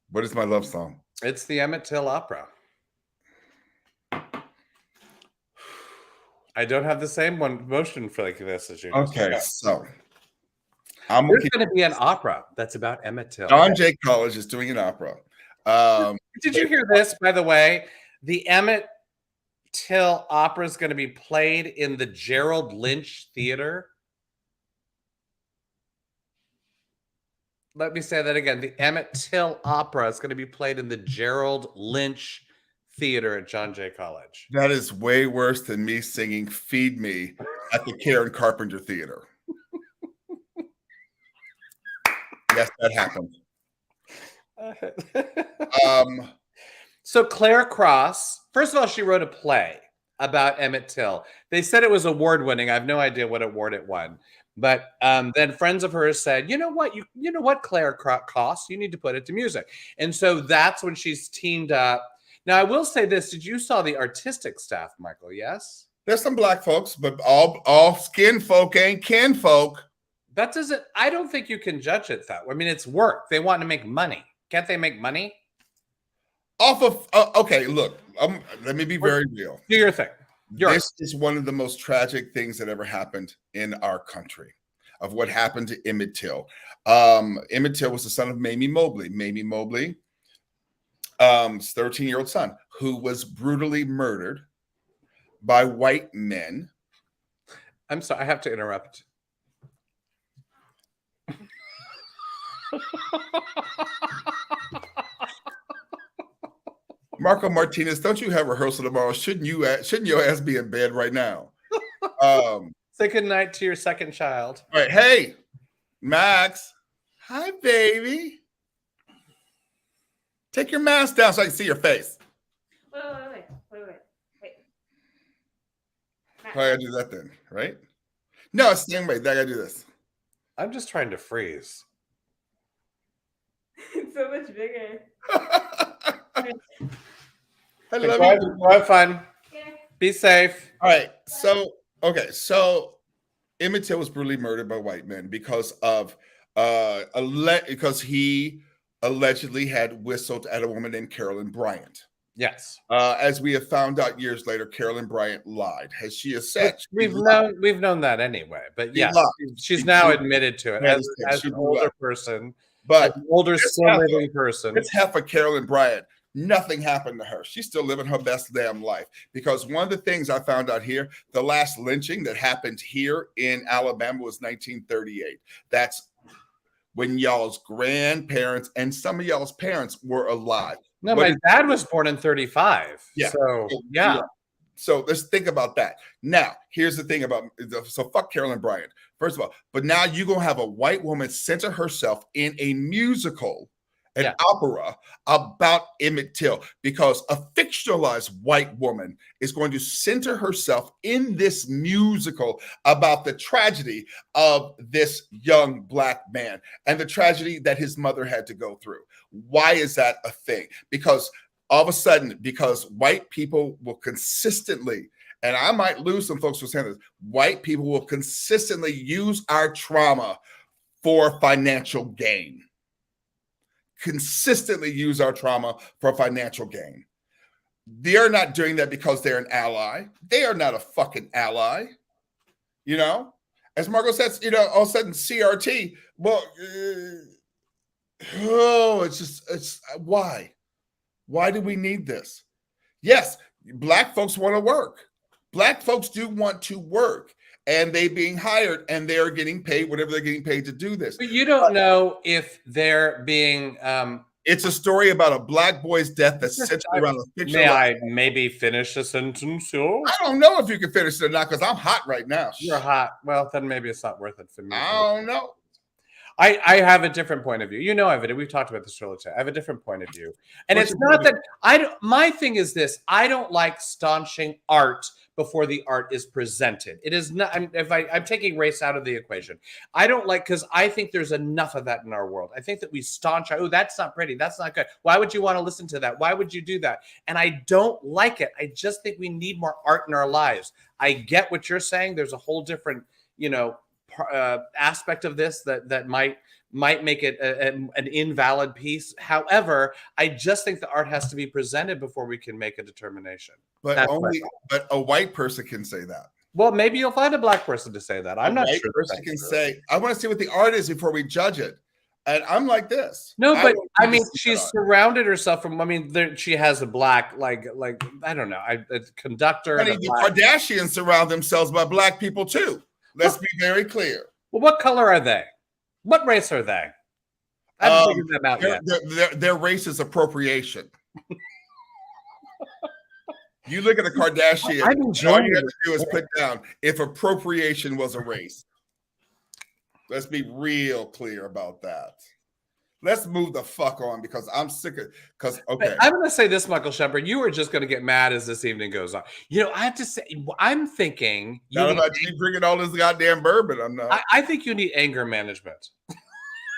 B: What is my love song?
C: It's the Emmett Till opera. I don't have the same motion for like this as you.
B: Okay, so
C: there's going to be an opera that's about Emmett Till.
B: John Jay College is doing an opera.
C: Did you hear this, by the way? The Emmett Till opera is going to be played in the Gerald Lynch Theater. Let me say that again. The Emmett Till opera is going to be played in the Gerald Lynch Theater at John Jay College.
B: That is way worse than me singing Feed Me at the Karen Carpenter Theater. Yes, that happened.
C: So Claire Cross, first of all, she wrote a play about Emmett Till. They said it was award-winning. I have no idea what award it won. But then friends of hers said, you know what, Claire Cross, you need to put it to music. And so that's when she's teamed up. Now, I will say this. Did you saw the artistic staff, Michael? Yes?
B: There's some black folks, but all skin folk ain't kin folk.
C: That doesn't, I don't think you can judge it that way. I mean, it's work. They want to make money. Can't they make money?
B: Off of, okay, look, let me be very real.
C: Do your thing.
B: This is one of the most tragic things that ever happened in our country, of what happened to Emmett Till. Emmett Till was the son of Mamie Mobley. Mamie Mobley, 13-year-old son, who was brutally murdered by white men.
C: I'm sorry, I have to interrupt.
B: Marco Martinez, don't you have rehearsal tomorrow? Shouldn't your ass be in bed right now?
C: Say good night to your second child.
B: All right, hey, Max. Hi, baby. Take your mask down so I can see your face.
A: Wait.
B: How do I do that then, right? No, it's the same way. I gotta do this.
C: I'm just trying to freeze.
A: It's so much bigger.
B: I love you.
C: Have fun.
A: Yeah.
C: Be safe.
B: All right. So Emmett Till was brutally murdered by white men because of because he allegedly had whistled at a woman named Carolyn Bryant.
C: Yes.
B: As we have found out years later, Carolyn Bryant lied. Has she said?
C: We've known that anyway. But yes, she's now admitted to it as an older person,
B: but
C: an older still living person.
B: It's half of Carolyn Bryant. Nothing happened to her. She's still living her best damn life. Because one of the things I found out here, the last lynching that happened here in Alabama was 1938. That's when y'all's grandparents and some of y'all's parents were alive.
C: No, my dad was born in 35.
B: Yeah.
C: So, yeah.
B: So let's think about that. Now, here's the thing about, so fuck Carolyn Bryant, first of all. But now you're going to have a white woman center herself in a musical, an opera about Emmett Till, because a fictionalized white woman is going to center herself in this musical about the tragedy of this young black man and the tragedy that his mother had to go through. Why is that a thing? Because all of a sudden, because white people will consistently, and I might lose some folks for saying this, white people will consistently use our trauma for financial gain. Consistently use our trauma for financial gain. They're not doing that because they're an ally. They are not a fucking ally. You know, as Marco says, you know, all of a sudden CRT. Well, it's why? Why do we need this? Yes, black folks want to work. Black folks do want to work. And they being hired and they're getting paid whatever they're getting paid to do this.
C: But you don't know if they're being
B: it's a story about a black boy's death that's centered around a fiction.
C: May I maybe finish the sentence?
B: I don't know if you can finish it or not because I'm hot right now.
C: You're hot. Well, then maybe it's not worth it for me.
B: I don't know.
C: I have a different point of view. You know, we've talked about this earlier. I have a different point of view. And it's not that my thing is this. I don't like staunching art before the art is presented. It is not, I'm taking race out of the equation. I don't like, because I think there's enough of that in our world. I think that we staunch, oh, that's not pretty. That's not good. Why would you want to listen to that? Why would you do that? And I don't like it. I just think we need more art in our lives. I get what you're saying. There's a whole different, aspect of this that might make it an invalid piece. However, I just think the art has to be presented before we can make a determination.
B: But a white person can say that.
C: Well, maybe you'll find a black person to say that. I'm not sure.
B: A white person can say, I want to see what the art is before we judge it. And I'm like this.
C: No, but I mean, she's surrounded herself from. I mean, she has a black, like I don't know, a conductor.
B: I mean, the Kardashians surround themselves by black people too. Let's be very clear.
C: Well, what color are they? What race are they? I haven't figured them out yet.
B: Their race is appropriation. You look at the Kardashians, all you have to do is put down if appropriation was a race. Let's be real clear about that. Let's move the fuck on because I'm sick of okay.
C: I'm going to say this, Michael Shepard. You are just going to get mad as this evening goes on. I have to say, I'm thinking.
B: Not about you drinking all this goddamn bourbon. I'm not.
C: I think you need anger management.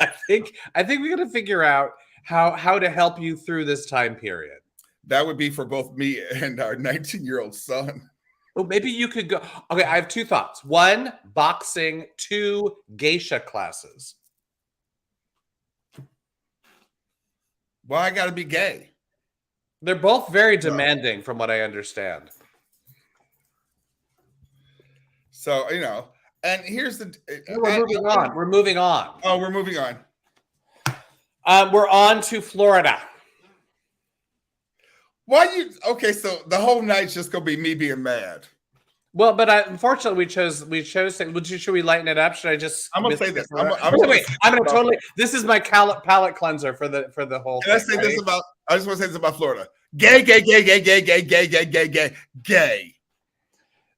C: I think we got to figure out how to help you through this time period.
B: That would be for both me and our 19-year-old son.
C: Well, maybe you could go. Okay, I have two thoughts. One, boxing. Two, geisha classes.
B: Why I got to be gay?
C: They're both very demanding, from what I understand.
B: So, and here's the.
C: We're moving on. We're moving on.
B: Oh, we're moving on.
C: We're on to Florida.
B: Why you? Okay, so the whole night's just gonna be me being mad.
C: Well, but unfortunately, we chose. Should we lighten it up? Should I just?
B: I'm gonna say this.
C: I'm gonna totally. This is my palate cleanser for the whole.
B: Can I say this about? I just want to say this about Florida. Gay.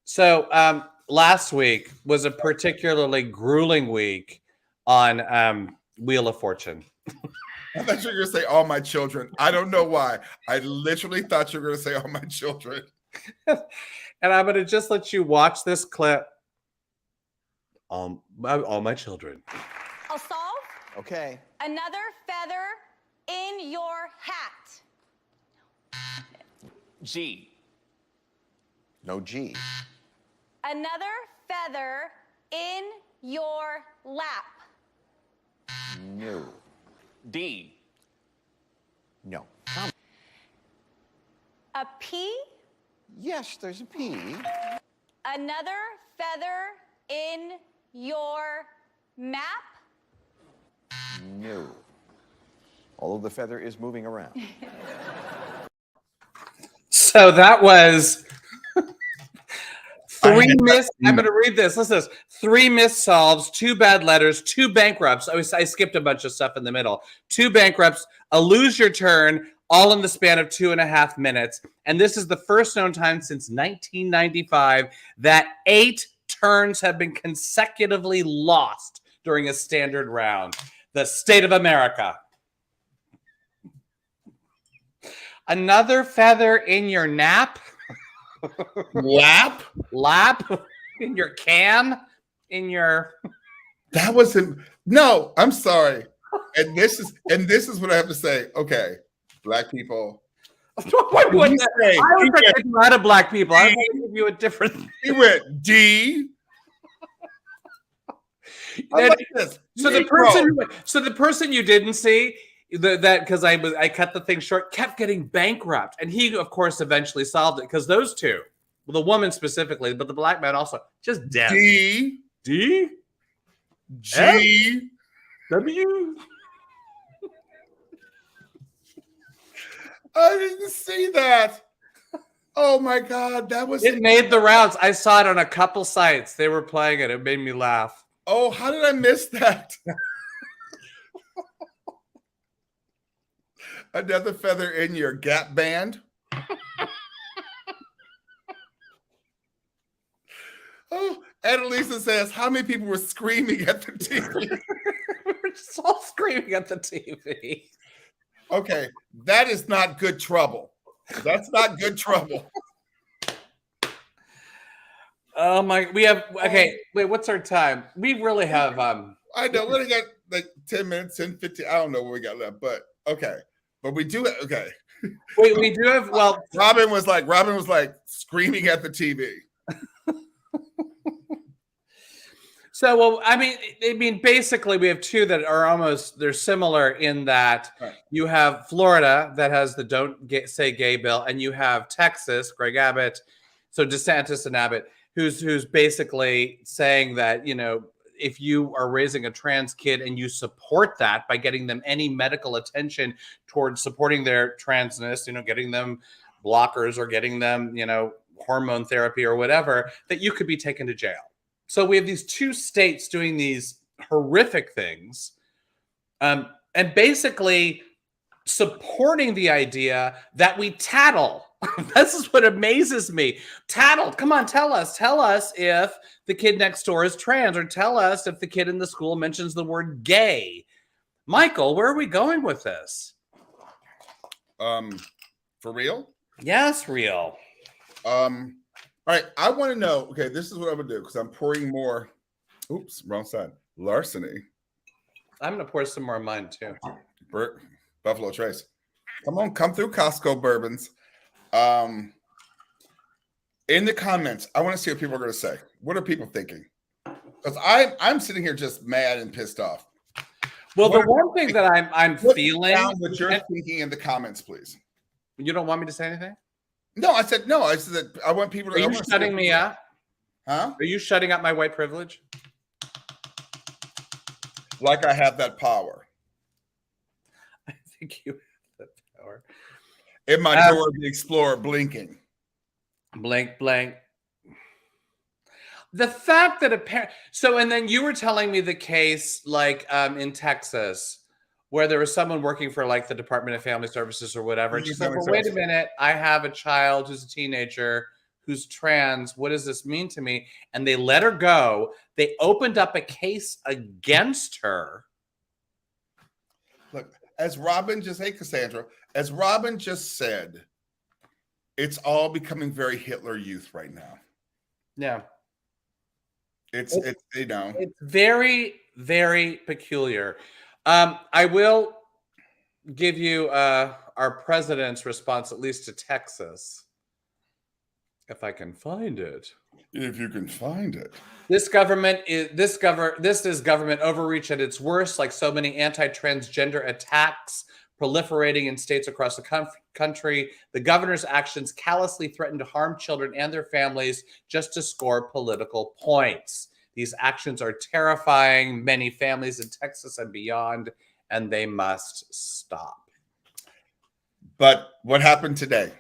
C: So last week was a particularly grueling week on Wheel of Fortune.
B: I thought you were going to say all my children. I don't know why. I literally thought you were going to say all my children.
C: And I'm going to just let you watch this clip. All my children.
I: I'll solve.
H: Okay.
I: Another feather in your hat.
H: G. No G.
I: Another feather in your lap.
H: No. D. No.
I: A P.
H: Yes, there's a P.
I: Another feather in your map.
H: No. Although the feather is moving around.
C: So that was three missed. I'm going to read this. Listen to this. 3 missed solves, 2 bad letters, 2 bankrupts. I skipped a bunch of stuff in the middle. 2 bankrupts, a lose your turn, all in the span of 2.5 minutes. And this is the first known time since 1995 that 8 turns have been consecutively lost during a standard round. The state of America. Another feather in your nap.
B: Lap
C: In your can, in your.
B: That wasn't. No, I'm sorry. And this is what I have to say. Okay, black people.
C: What would you say? I was taking a lot of black people. I want to give you a different.
B: He went D. Like this.
C: So the person you didn't see. That because I cut the thing short, kept getting bankrupt, and he of course eventually solved it because those two, well, the woman specifically, but the black man also just dead.
B: D
C: G W.
B: I didn't see that. Oh my God, that was.
C: It made the rounds. I saw it on a couple sites. They were playing it. It made me laugh.
B: Oh, how did I miss that? Another feather in your Gap band. Oh, Annalisa says, how many people were screaming at the TV?
C: We were just all screaming at the TV.
B: Okay, that is not good trouble. That's not good trouble.
C: Oh my, we have, okay, wait, what's our time? We really have,
B: I know, we only got like 10 minutes, 10, 15, I don't know what we got left, but okay. But we do, okay.
C: Wait, we do have, well.
B: Robin was like screaming at the TV.
C: So, well, I mean, basically, we have 2 that are they're similar in that you have Florida that has the don't say gay bill, and you have Texas, Greg Abbott, so DeSantis and Abbott, who's basically saying that, if you are raising a trans kid and you support that by getting them any medical attention towards supporting their transness, getting them blockers or getting them, hormone therapy or whatever, that you could be taken to jail. So we have these 2 states doing these horrific things, and basically supporting the idea that we tattle. This is what amazes me. Tattle. Come on, tell us if the kid next door is trans, or tell us if the kid in the school mentions the word gay. Michael, where are we going with this?
B: For real?
C: Yes, real.
B: All right, I want to know. Okay, this is what I'm gonna do because I'm pouring more. Oops, wrong side. Larceny.
C: I'm gonna pour some more of mine too.
B: Buffalo Trace. Come through Costco bourbons. In the comments, I want to see what people are going to say. What are people thinking? Because I'm sitting here just mad and pissed off.
C: Well, the one thing that I'm feeling.
B: Down what you're thinking in the comments, please.
C: You don't want me to say anything?
B: No, I said no. I said that I want people to.
C: Are you shutting me up?
B: Huh?
C: Are you shutting up my white privilege?
B: Like I have that power.
C: I think you have that power.
B: In my Dora the Explorer blinking.
C: Blank, blank. The fact that and then you were telling me the case like in Texas where there was someone working for like the Department of Family Services or whatever. And she said, well, wait a minute, I have a child who's a teenager who's trans. What does this mean to me? And they let her go. They opened up a case against her.
B: Look, as Robin just, hey, Cassandra, as Robin just said, it's all becoming very Hitler Youth right now.
C: Yeah.
B: It's you know.
C: It's very, very peculiar. I will give you our president's response, at least to Texas, if I can find it.
B: If you can find it.
C: This is government overreach at its worst, like so many anti-transgender attacks proliferating in states across the country. The governor's actions callously threaten to harm children and their families just to score political points. These actions are terrifying many families in Texas and beyond, and they must stop.
B: But what happened today?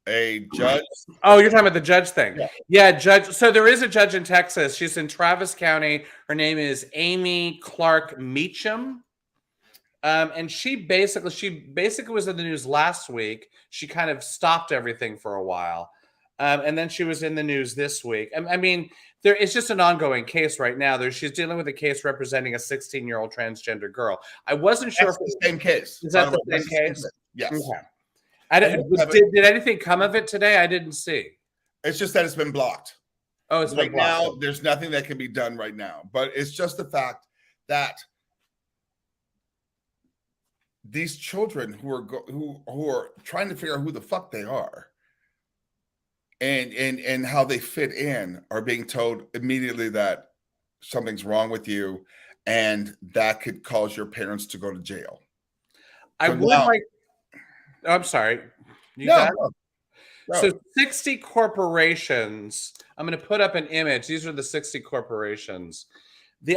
B: A judge.
C: Oh, you're talking about the judge thing. Yeah, judge. So there is a judge in Texas. She's in Travis County. Her name is Amy Clark Meacham. And she basically was in the news last week. She kind of stopped everything for a while. And then she was in the news this week. I mean, it's just an ongoing case right now. She's dealing with a case representing a 16-year-old transgender girl. I wasn't sure if
B: the same case.
C: Is that the same case?
B: Yes.
C: Okay. Did anything come of it today? I didn't see.
B: It's just that it's been blocked.
C: Oh, it's been blocked.
B: Now, there's nothing that can be done right now. But it's just the fact that these children who are trying to figure out who the fuck they are and how they fit in are being told immediately that something's wrong with you, and that could cause your parents to go to jail.
C: I'm sorry. So 60 corporations. I'm going to put up an image. These are the 60 corporations.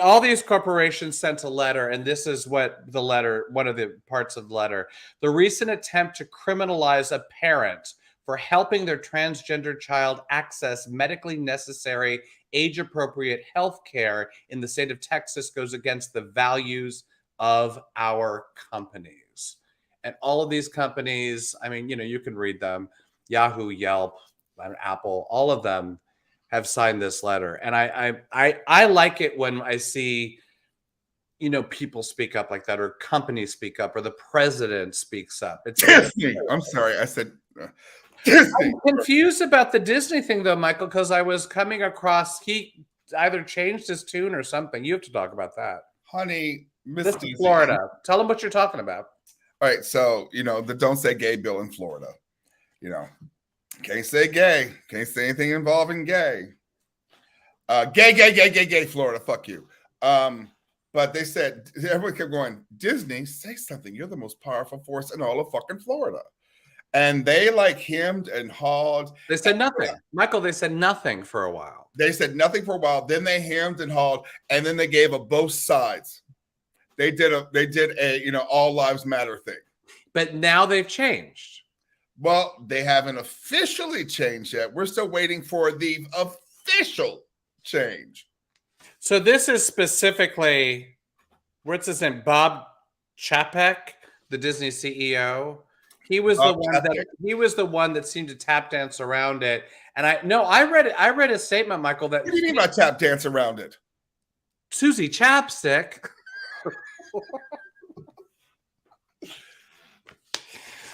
C: All these corporations sent a letter, and this is what the letter, one of the parts of the letter. The recent attempt to criminalize a parent for helping their transgender child access medically necessary, age-appropriate health care in the state of Texas goes against the values of our companies. And all of these companies, I mean, you can read them. Yahoo, Yelp, Apple, all of them have signed this letter. And I like it when I see, people speak up like that, or companies speak up, or the president speaks up. It's
B: Disney. I'm sorry. I said Disney.
C: I'm confused about the Disney thing, though, Michael, because I was coming across, he either changed his tune or something. You have to talk about that.
B: Honey,
C: This is Florida. Tell them what you're talking about.
B: All right, so the Don't Say Gay bill in Florida. Can't say gay, can't say anything involving gay. Gay, Florida, fuck you. But they said, everyone kept going, Disney, say something. You're the most powerful force in all of fucking Florida. And they hemmed and hawed.
C: They said nothing. Michael, they said nothing for a while.
B: They said nothing for a while. Then they hemmed and hawed, and then they gave a both sides. They did a all lives matter thing.
C: But now they've changed.
B: Well, they haven't officially changed yet. We're still waiting for the official change.
C: So this is specifically, what's his name? Bob Chapek, the Disney CEO. He was the one that seemed to tap dance around it. And I read a statement, Michael, that
B: what do you mean by tap dance around it?
C: Susie Chapstick.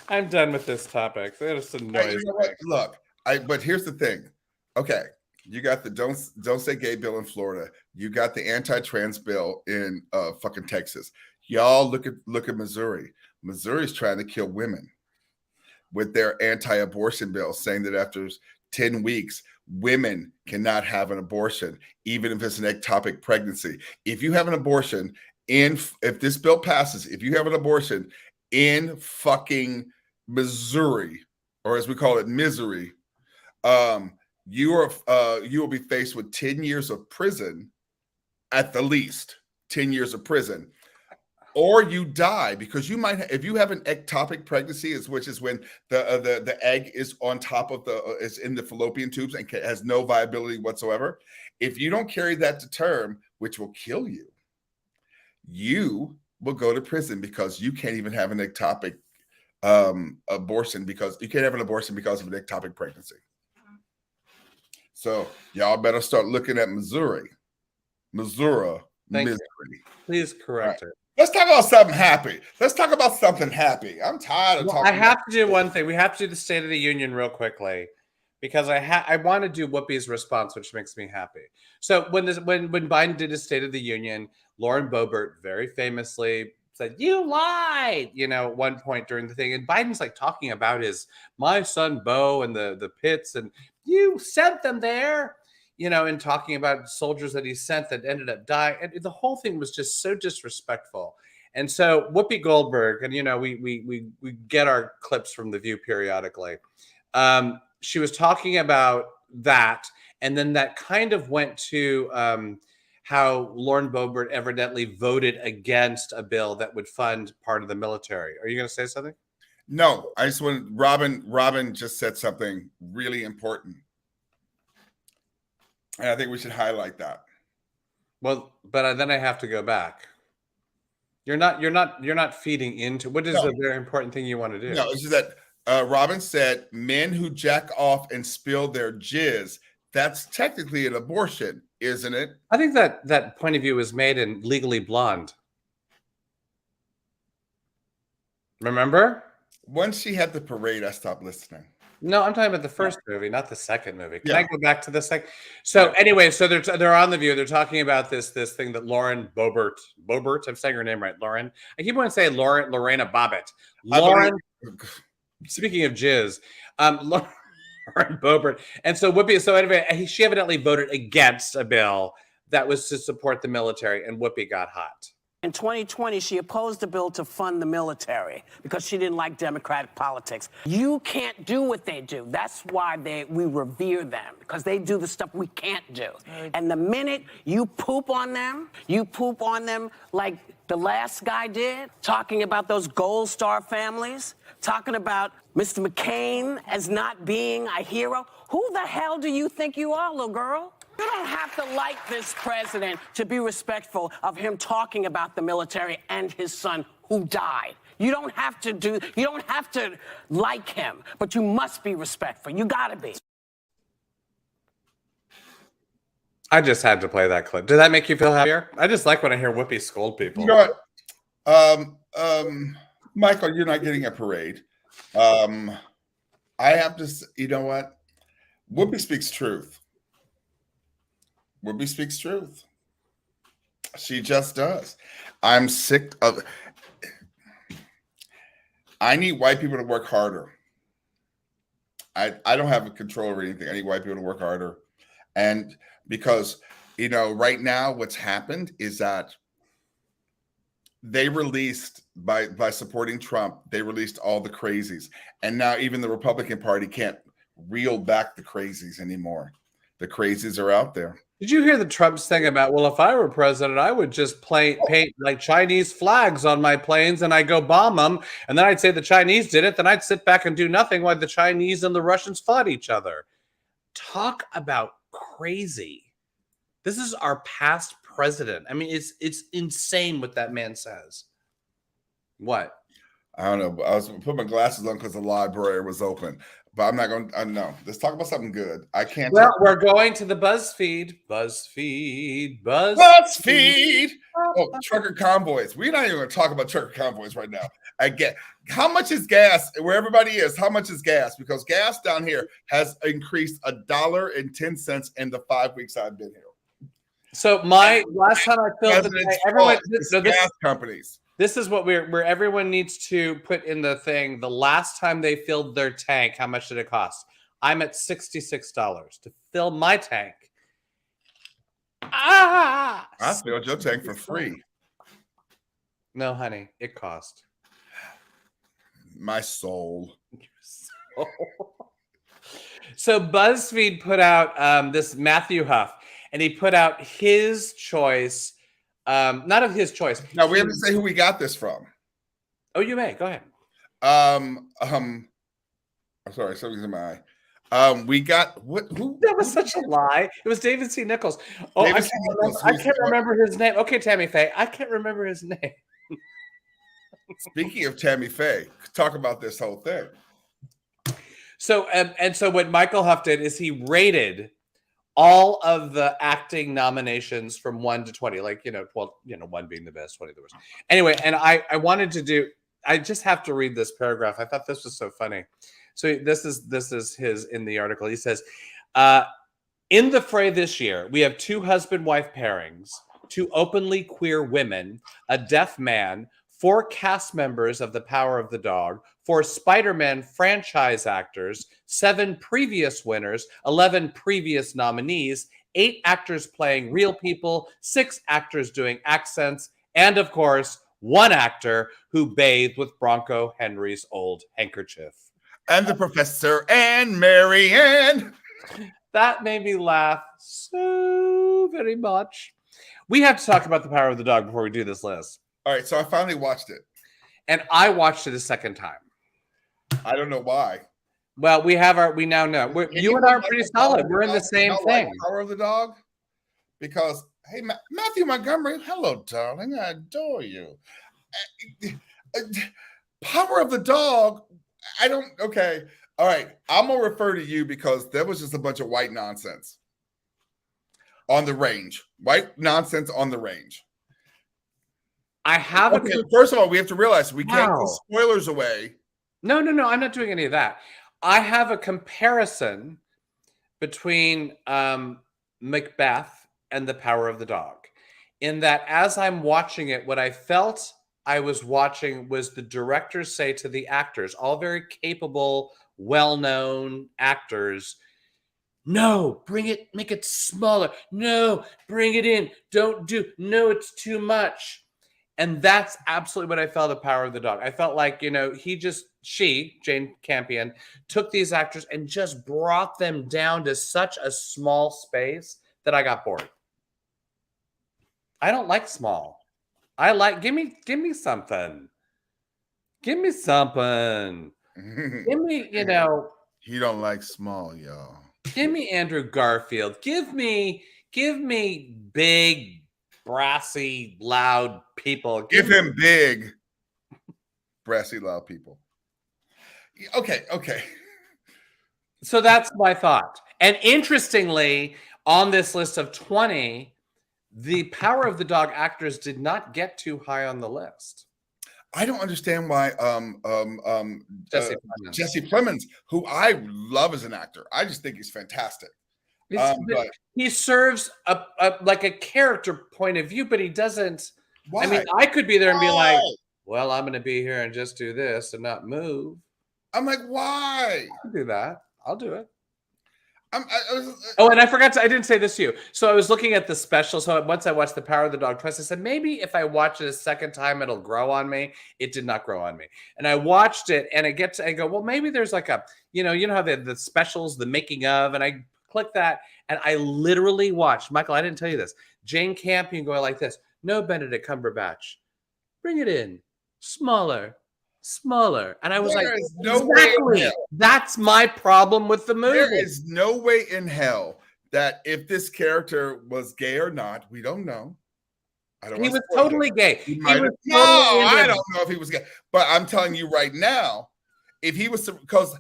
C: I'm done with this topic. That just annoys me.
B: Look, but here's the thing. Okay, you got the don't say gay bill in Florida. You got the anti-trans bill in fucking Texas. Y'all look at Missouri. Missouri's trying to kill women with their anti-abortion bill, saying that after 10 weeks, women cannot have an abortion, even if it's an ectopic pregnancy. If you have an abortion if this bill passes, if you have an abortion in fucking Missouri, or as we call it, misery, you will be faced with 10 years of prison, at the least 10 years of prison, or you die, because you might, if you have an ectopic pregnancy, which is when the egg is on top of is in the fallopian tubes and has no viability whatsoever. If you don't carry that to term, which will kill you, you will go to prison, because you can't even have an ectopic abortion, because you can't have an abortion because of an ectopic pregnancy. So y'all better start looking at Missouri. Missouri.
C: Please correct it.
B: Let's talk about something happy. Let's talk about something happy. I'm tired of talking.
C: I have to do one thing. We have to do the State of the Union real quickly, because I want to do Whoopi's response, which makes me happy. So when Biden did his State of the Union, Lauren Boebert very famously said, "You lied," at one point during the thing. And Biden's like talking about my son Beau and the pits, and you sent them there, and talking about soldiers that he sent that ended up dying. And the whole thing was just so disrespectful. And so Whoopi Goldberg, and we get our clips from The View periodically. She was talking about that, and then that kind of went to how Lauren Boebert evidently voted against a bill that would fund part of the military. Are you going to say something?
B: No, I just want Robin just said something really important, and I think we should highlight that.
C: Well, but then I have to go back. You're not feeding into what is a very important thing you want to do.
B: No, it's just that Robin said men who jack off and spill their jizz, that's technically an abortion, isn't it?
C: I think that point of view was made in Legally Blonde. Remember?
B: Once she had the parade, I stopped listening.
C: No, I'm talking about the first movie, not the second movie. Can I go back to the second? So anyway, so they're on The View. They're talking about this thing that Lauren Boebert, I'm saying her name right, Lauren. I keep wanting to say Lorena Bobbitt. Lauren, speaking of jizz, Lauren Boebert. And so Whoopi, so anyway, she evidently voted against a bill that was to support the military, and Whoopi got hot.
J: In 2020, she opposed a bill to fund the military because she didn't like Democratic politics. You can't do what they do. That's why we revere them, because they do the stuff we can't do. And the minute you poop on them like the last guy did, talking about those Gold Star families, talking about Mr. McCain as not being a hero. Who the hell do you think you are, little girl? You don't have to like this president to be respectful of him talking about the military and his son who died. You don't have to like him, but you must be respectful. You gotta be.
C: I just had to play that clip. Did that make you feel happier? I just like when I hear Whoopi scold people.
B: You know what? Michael, you're not getting a parade. I have to, you know what? Whoopi speaks truth. Whoopi speaks truth. She just does. I'm sick of. I need white people to work harder. I don't have a control over anything. I need white people to work harder. And because, right now what's happened is that they released, by supporting Trump, they released all the crazies. And now even the Republican Party can't reel back the crazies anymore. The crazies are out there.
C: Did you hear the Trump's thing about, well, if I were president, I would just paint like Chinese flags on my planes and I go bomb them. And then I'd say the Chinese did it. Then I'd sit back and do nothing while the Chinese and the Russians fought each other. Talk about crazy. This is our past president. I mean, it's insane what that man says. What?
B: I don't know. I was putting my glasses on because the library was open. But I'm not going to, no. Let's talk about something good. I can't.
C: Well, we're going to the BuzzFeed. BuzzFeed.
B: Oh, trucker convoys. We're not even going to talk about trucker convoys right now. I get, how much is gas where everybody is? How much is gas? Because gas down here has increased $1.10 in the 5 weeks I've been here.
C: So last time I filled the tank, everyone,
B: gas companies.
C: This is what where everyone needs to put in the thing. The last time they filled their tank, how much did it cost? I'm at $66 to fill my tank.
B: I filled your tank for free.
C: No, honey, it cost.
B: My soul.
C: So BuzzFeed put out this Matthew Huff, and he put out his choice. Not of his choice.
B: Now we have to say who we got this from.
C: Oh, you may go ahead.
B: I'm sorry, something's in my eye. We got what? Who?
C: That was such a lie. It was David C. Nichols. Oh,
B: David
C: I
B: C.
C: can't,
B: Nichols,
C: remember, I
B: who's
C: can't
B: what?
C: remember his name. Okay, Tammy Faye. I can't remember his name.
B: Speaking of Tammy Faye, talk about this whole thing.
C: So and so what Michael Huff did is he rated all of the acting nominations from 1 to 20, like, you know, 1 being the best, 20 the worst. Anyway, and I wanted to do, I just have to read this paragraph. I thought this was so funny. So this is his in the article. He says, in the fray this year, we have 2 husband-wife pairings, 2 openly queer women, a deaf man, 4 cast members of The Power of the Dog, 4 Spider-Man franchise actors, 7 previous winners, 11 previous nominees, 8 actors playing real people, 6 actors doing accents, and of course, 1 actor who bathed with Bronco Henry's old handkerchief.
B: And the professor and Marianne.
C: That made me laugh so very much. We have to talk about The Power of the Dog before we do this list.
B: All right, so I finally watched it.
C: And I watched it a second time.
B: I don't know why.
C: Well, we now know. You and I are pretty solid. We're in the same thing.
B: Like Power of the Dog? Because, hey, Matthew Montgomery, hello, darling. I adore you. Power of the Dog, okay. All right, I'm going to refer to you because there was just a bunch of white nonsense on the range. White nonsense on the range.
C: I have
B: First of all, we have to realize we can't give spoilers away.
C: No, I'm not doing any of that. I have a comparison between Macbeth and The Power of the Dog, in that as I'm watching it, what I felt I was watching was the directors say to the actors, all very capable, well-known actors, no, make it smaller. No, bring it in. No, it's too much. And that's absolutely what I felt of Power of the Dog. I felt like, you know, Jane Campion, took these actors and just brought them down to such a small space that I got bored. I don't like small. I like, give me something. Give me something. Give me, you know.
B: You don't like small, y'all.
C: Give me Andrew Garfield. Give me big, brassy, loud people.
B: Give him big, brassy, loud people. Okay.
C: So that's my thought. And interestingly, on this list of 20, the Power of the Dog actors did not get too high on the list.
B: I don't understand why Jesse Plemons, who I love as an actor, I just think he's fantastic.
C: But he serves like a character point of view, but he doesn't. Why? I mean, I could be there and be like, well, I'm going to be here and just do this and not move.
B: I'm like, why?
C: I'll do that. I'll do it. And I forgot I didn't say this to you. So I was looking at the special. So once I watched The Power of the Dog twice, I said, maybe if I watch it a second time, it'll grow on me. It did not grow on me. And I watched it and I go, well, maybe there's like a, you know how the specials, the making of, and I click that. And I literally watched, Michael, I didn't tell you this, Jane Campion going like this. No, Benedict Cumberbatch. Bring it in. Smaller. And I was exactly. That's my problem with the movie.
B: There is no way in hell that if this character was gay or not, we don't know.
C: He was totally gay.
B: I don't know if he was gay. But I'm telling you right now, if he was, because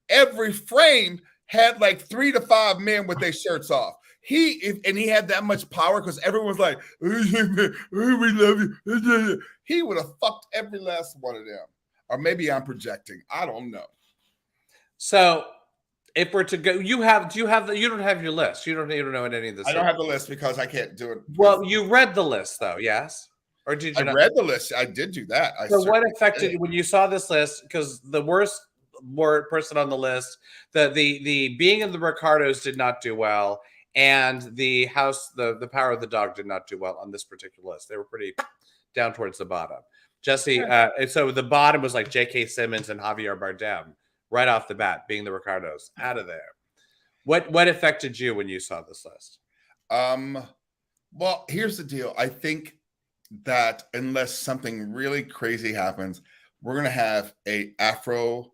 B: every frame had like 3 to 5 men with their shirts off. He had that much power because everyone's like, we love you. He would have fucked every last one of them. Or maybe I'm projecting. I don't know.
C: So if we're to go, you don't have your list. You don't know any of this.
B: I don't have the list because I can't do it.
C: Well, you read the list though, yes? Or did you?
B: I read the list. I did do that.
C: So what affected you when you saw this list? Because the worst person on the list, the being of the Ricardos did not do well, and the Power of the Dog did not do well on this particular list. They were pretty down towards the bottom. Jesse, and so the bottom was like J.K. Simmons and Javier Bardem right off the bat, being the Ricardos, out of there. What affected you when you saw this list?
B: Well, here's the deal. I think that unless something really crazy happens, we're gonna have a Afro-Cuban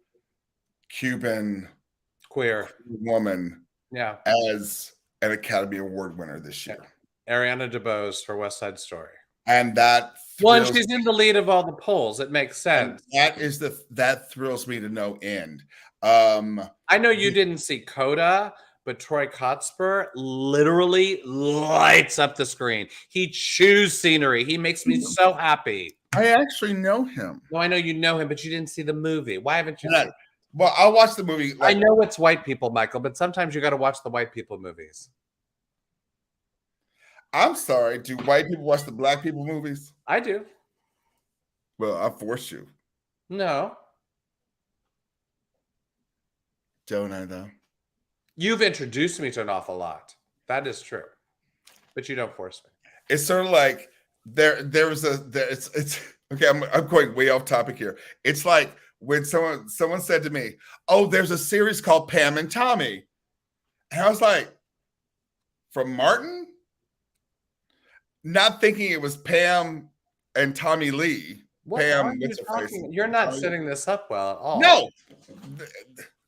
C: Queer
B: woman as an Academy Award winner this year.
C: Ariana DeBose for West Side Story.
B: And that
C: Well, she's in the lead of all the polls. It makes sense.
B: That thrills me to no end.
C: I know you didn't see Coda, but Troy Kotsur literally lights up the screen. He chews scenery. He makes me so happy.
B: I actually know him.
C: No, I know you know him, but you didn't see the movie. Why haven't you seen it?
B: Well, I'll watch the movie.
C: I know it's white people, Michael, but sometimes you got to watch the white people movies.
B: I'm sorry. Do white people watch the black people movies?
C: I do.
B: Well, I force you.
C: No.
B: Don't I, though?
C: You've introduced me to an awful lot. That is true. But you don't force me.
B: It's sort of like it's okay. I'm going way off topic here. It's like when someone said to me, "Oh, there's a series called Pam and Tommy," and I was like, "From Martin?" Not thinking it was Pam and Tommy Lee.
C: What are you talking? You're not setting this up well at all.
B: No.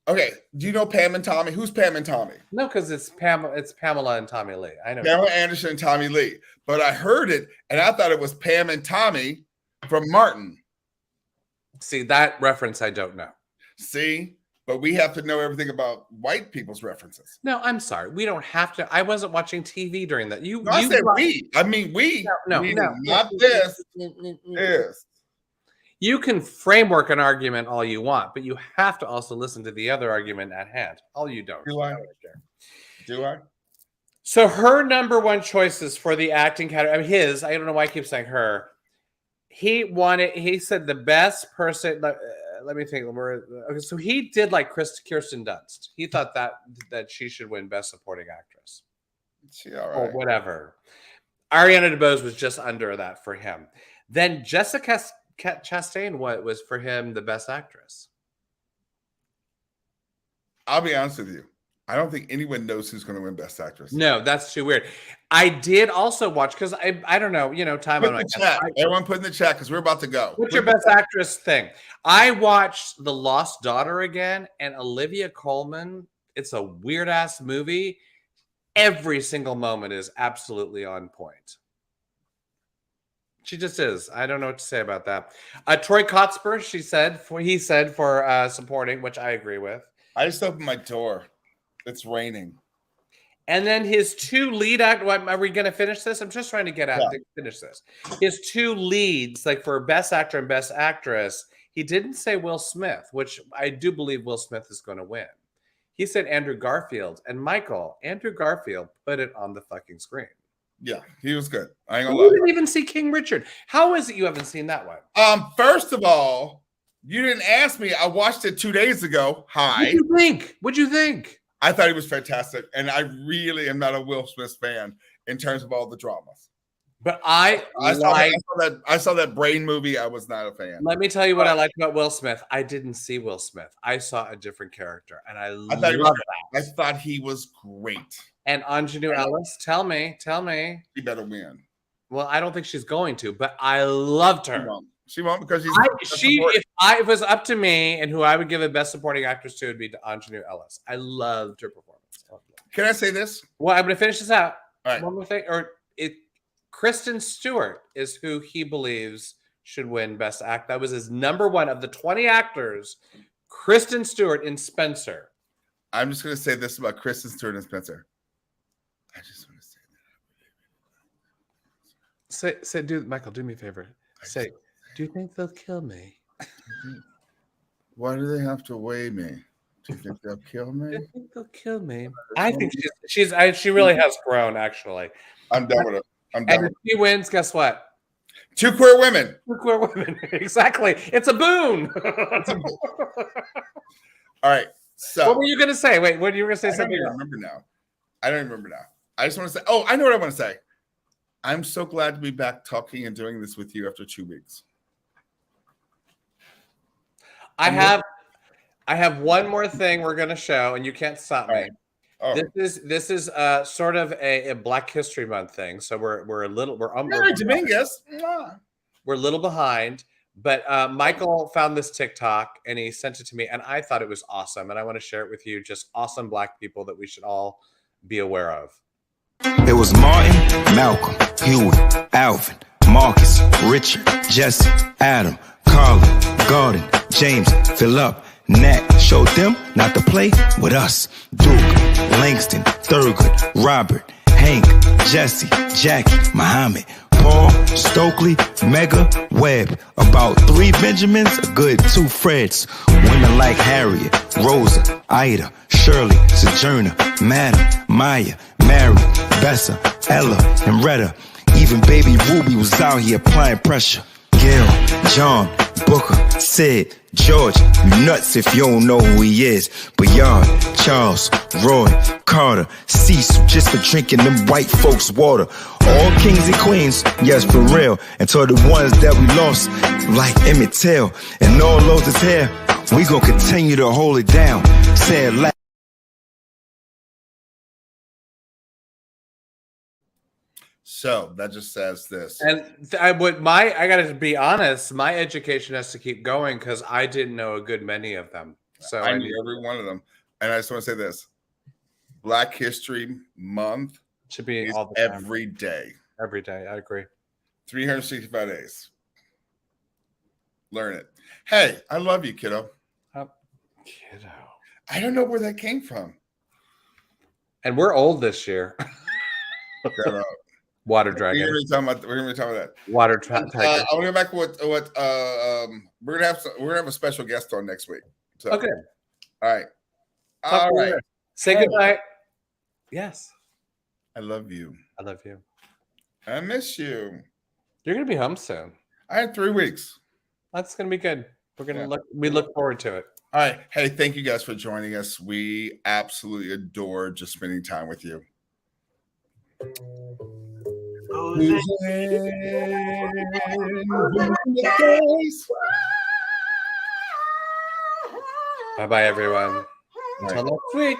B: Okay. Do you know Pam and Tommy? Who's Pam and Tommy?
C: No, because it's Pamela and Tommy Lee. I know.
B: Pamela Anderson and Tommy Lee. But I heard it and I thought it was Pam and Tommy from Martin.
C: See, that reference I don't know.
B: See? But we have to know everything about white people's references.
C: No, I'm sorry. We don't have to. I wasn't watching TV during that.
B: I said we. I mean we.
C: No.
B: Not this. Yes.
C: You can framework an argument all you want, but you have to also listen to the other argument at hand. All you don't.
B: Do I? Do I?
C: So her number one choices for the acting category, I mean I don't know why I keep saying her. He said the best person, let me think. Okay, so he did like Kirsten Dunst. He thought that she should win Best Supporting Actress.
B: She all right.
C: Or whatever. Ariana DeBose was just under that for him. Then Jessica Chastain was for him the Best Actress.
B: I'll be honest with you. I don't think anyone knows who's going to win Best Actress.
C: No, that's too weird. I did also watch because I don't know, time on my
B: chat. Everyone put in the chat because we're about to go.
C: What's your Best Actress thing? I watched The Lost Daughter again, and Olivia Colman. It's a weird ass movie. Every single moment is absolutely on point. She just is. I don't know what to say about that. Troy Kotsur, he said for supporting, which I agree with.
B: I just opened my door. It's raining.
C: And then his two lead act. Are we going to finish this? I'm just trying to get out to finish this. His two leads, like for Best Actor and Best Actress, he didn't say Will Smith, which I do believe Will Smith is going to win. He said Andrew Garfield. And Michael, Andrew Garfield put it on the fucking screen.
B: Yeah, he was good. I ain't gonna lie.
C: You didn't even see King Richard. How is it you haven't seen that one?
B: First of all, you didn't ask me. I watched it 2 days ago. Hi.
C: What'd you think?
B: I thought he was fantastic, and I really am not a Will Smith fan in terms of all the dramas.
C: But I
B: saw that Brain movie. I was not a fan.
C: Let me tell you what I liked about Will Smith. I didn't see Will Smith. I saw a different character, and I loved that.
B: I thought he was great.
C: And Anjanou Ellis, tell me.
B: She better win.
C: Well, I don't think she's going to, but I loved her.
B: She won't because
C: if it was up to me and who I would give a Best Supporting Actress to, would be Anjanou Ellis. I loved her performance.
B: Can I say this?
C: Well, I'm going to finish this out.
B: All right.
C: One more thing. Kristen Stewart is who he believes should win Best Act. That was his number one of the 20 actors. Kristen Stewart in Spencer.
B: I'm just going to say this about Kristen Stewart and Spencer. I just want to say that.
C: Say, Michael, do me a favor. Say, do you think they'll kill me?
B: Why do they have to weigh me? Do you think they'll kill me?
C: I think they'll kill me. I think she really has grown, actually.
B: I'm done with it.
C: And if she wins, guess what?
B: 2 queer women.
C: 2 queer women. Exactly. It's a boon.
B: All right. So
C: what were you going to say? Wait, what you were going to say?
B: I don't even remember now. I just want to say, I know what I want to say. I'm so glad to be back talking and doing this with you after 2 weeks.
C: I have one more thing we're going to show, and you can't stop me.
B: Oh,
C: This is sort of a Black History Month thing. So we're a little
B: Mary Dominguez. Mwah.
C: we're a little behind. But Michael found this TikTok and he sent it to me, and I thought it was awesome, and I want to share it with you. Just awesome Black people that we should all be aware of.
K: It was Martin, Malcolm, Huey, Alvin, Marcus, Richard, Jesse, Adam, Carlin, Gordon, James, Philip, Nat. Showed them not to play with us. Duke, Langston, Thurgood, Robert, Hank, Jesse, Jackie, Muhammad, Paul, Stokely, Mega, Webb. About 3 Benjamins, a good 2 Freds. Women like Harriet, Rosa, Ida, Shirley, Sojourner, Madam, Maya, Mary, Bessa, Ella, and Retta. Even baby Ruby was out here applying pressure. Gail, John, Booker, Sid, George, you nuts if you don't know who he is. Bayard, Charles, Roy, Carter, Cecil, just for drinking them white folks' water. All kings and queens, yes, for real. And to the ones that we lost, like Emmett Till, and all those that's here, we gonna continue to hold it down. Say it loud.
B: So that just says this.
C: And I gotta be honest, my education has to keep going because I didn't know a good many of them. So
B: I knew every one of them. And I just want to say this: Black History Month
C: should be
B: is
C: all the time.
B: every day.
C: Every day, I agree.
B: 365 days. Learn it. Hey, I love you, kiddo.
C: Kiddo.
B: I don't know where that came from.
C: And we're old this year.
B: Shut up.
C: Water
B: We're
C: dragon.
B: gonna be talking about that.
C: Water
B: I
C: tiger.
B: want to go back to what we're gonna have a special guest on next week. So,
C: Okay.
B: All right.
C: Talk
B: All
C: to you
B: right.
C: later. Say goodnight. Yes.
B: I love you.
C: I love you.
B: I miss you.
C: You're gonna be home soon.
B: I had 3 weeks.
C: That's gonna be good. We look forward to it.
B: All right. Hey, thank you guys for joining us. We absolutely adore just spending time with you.
C: Bye bye, everyone. Until next week.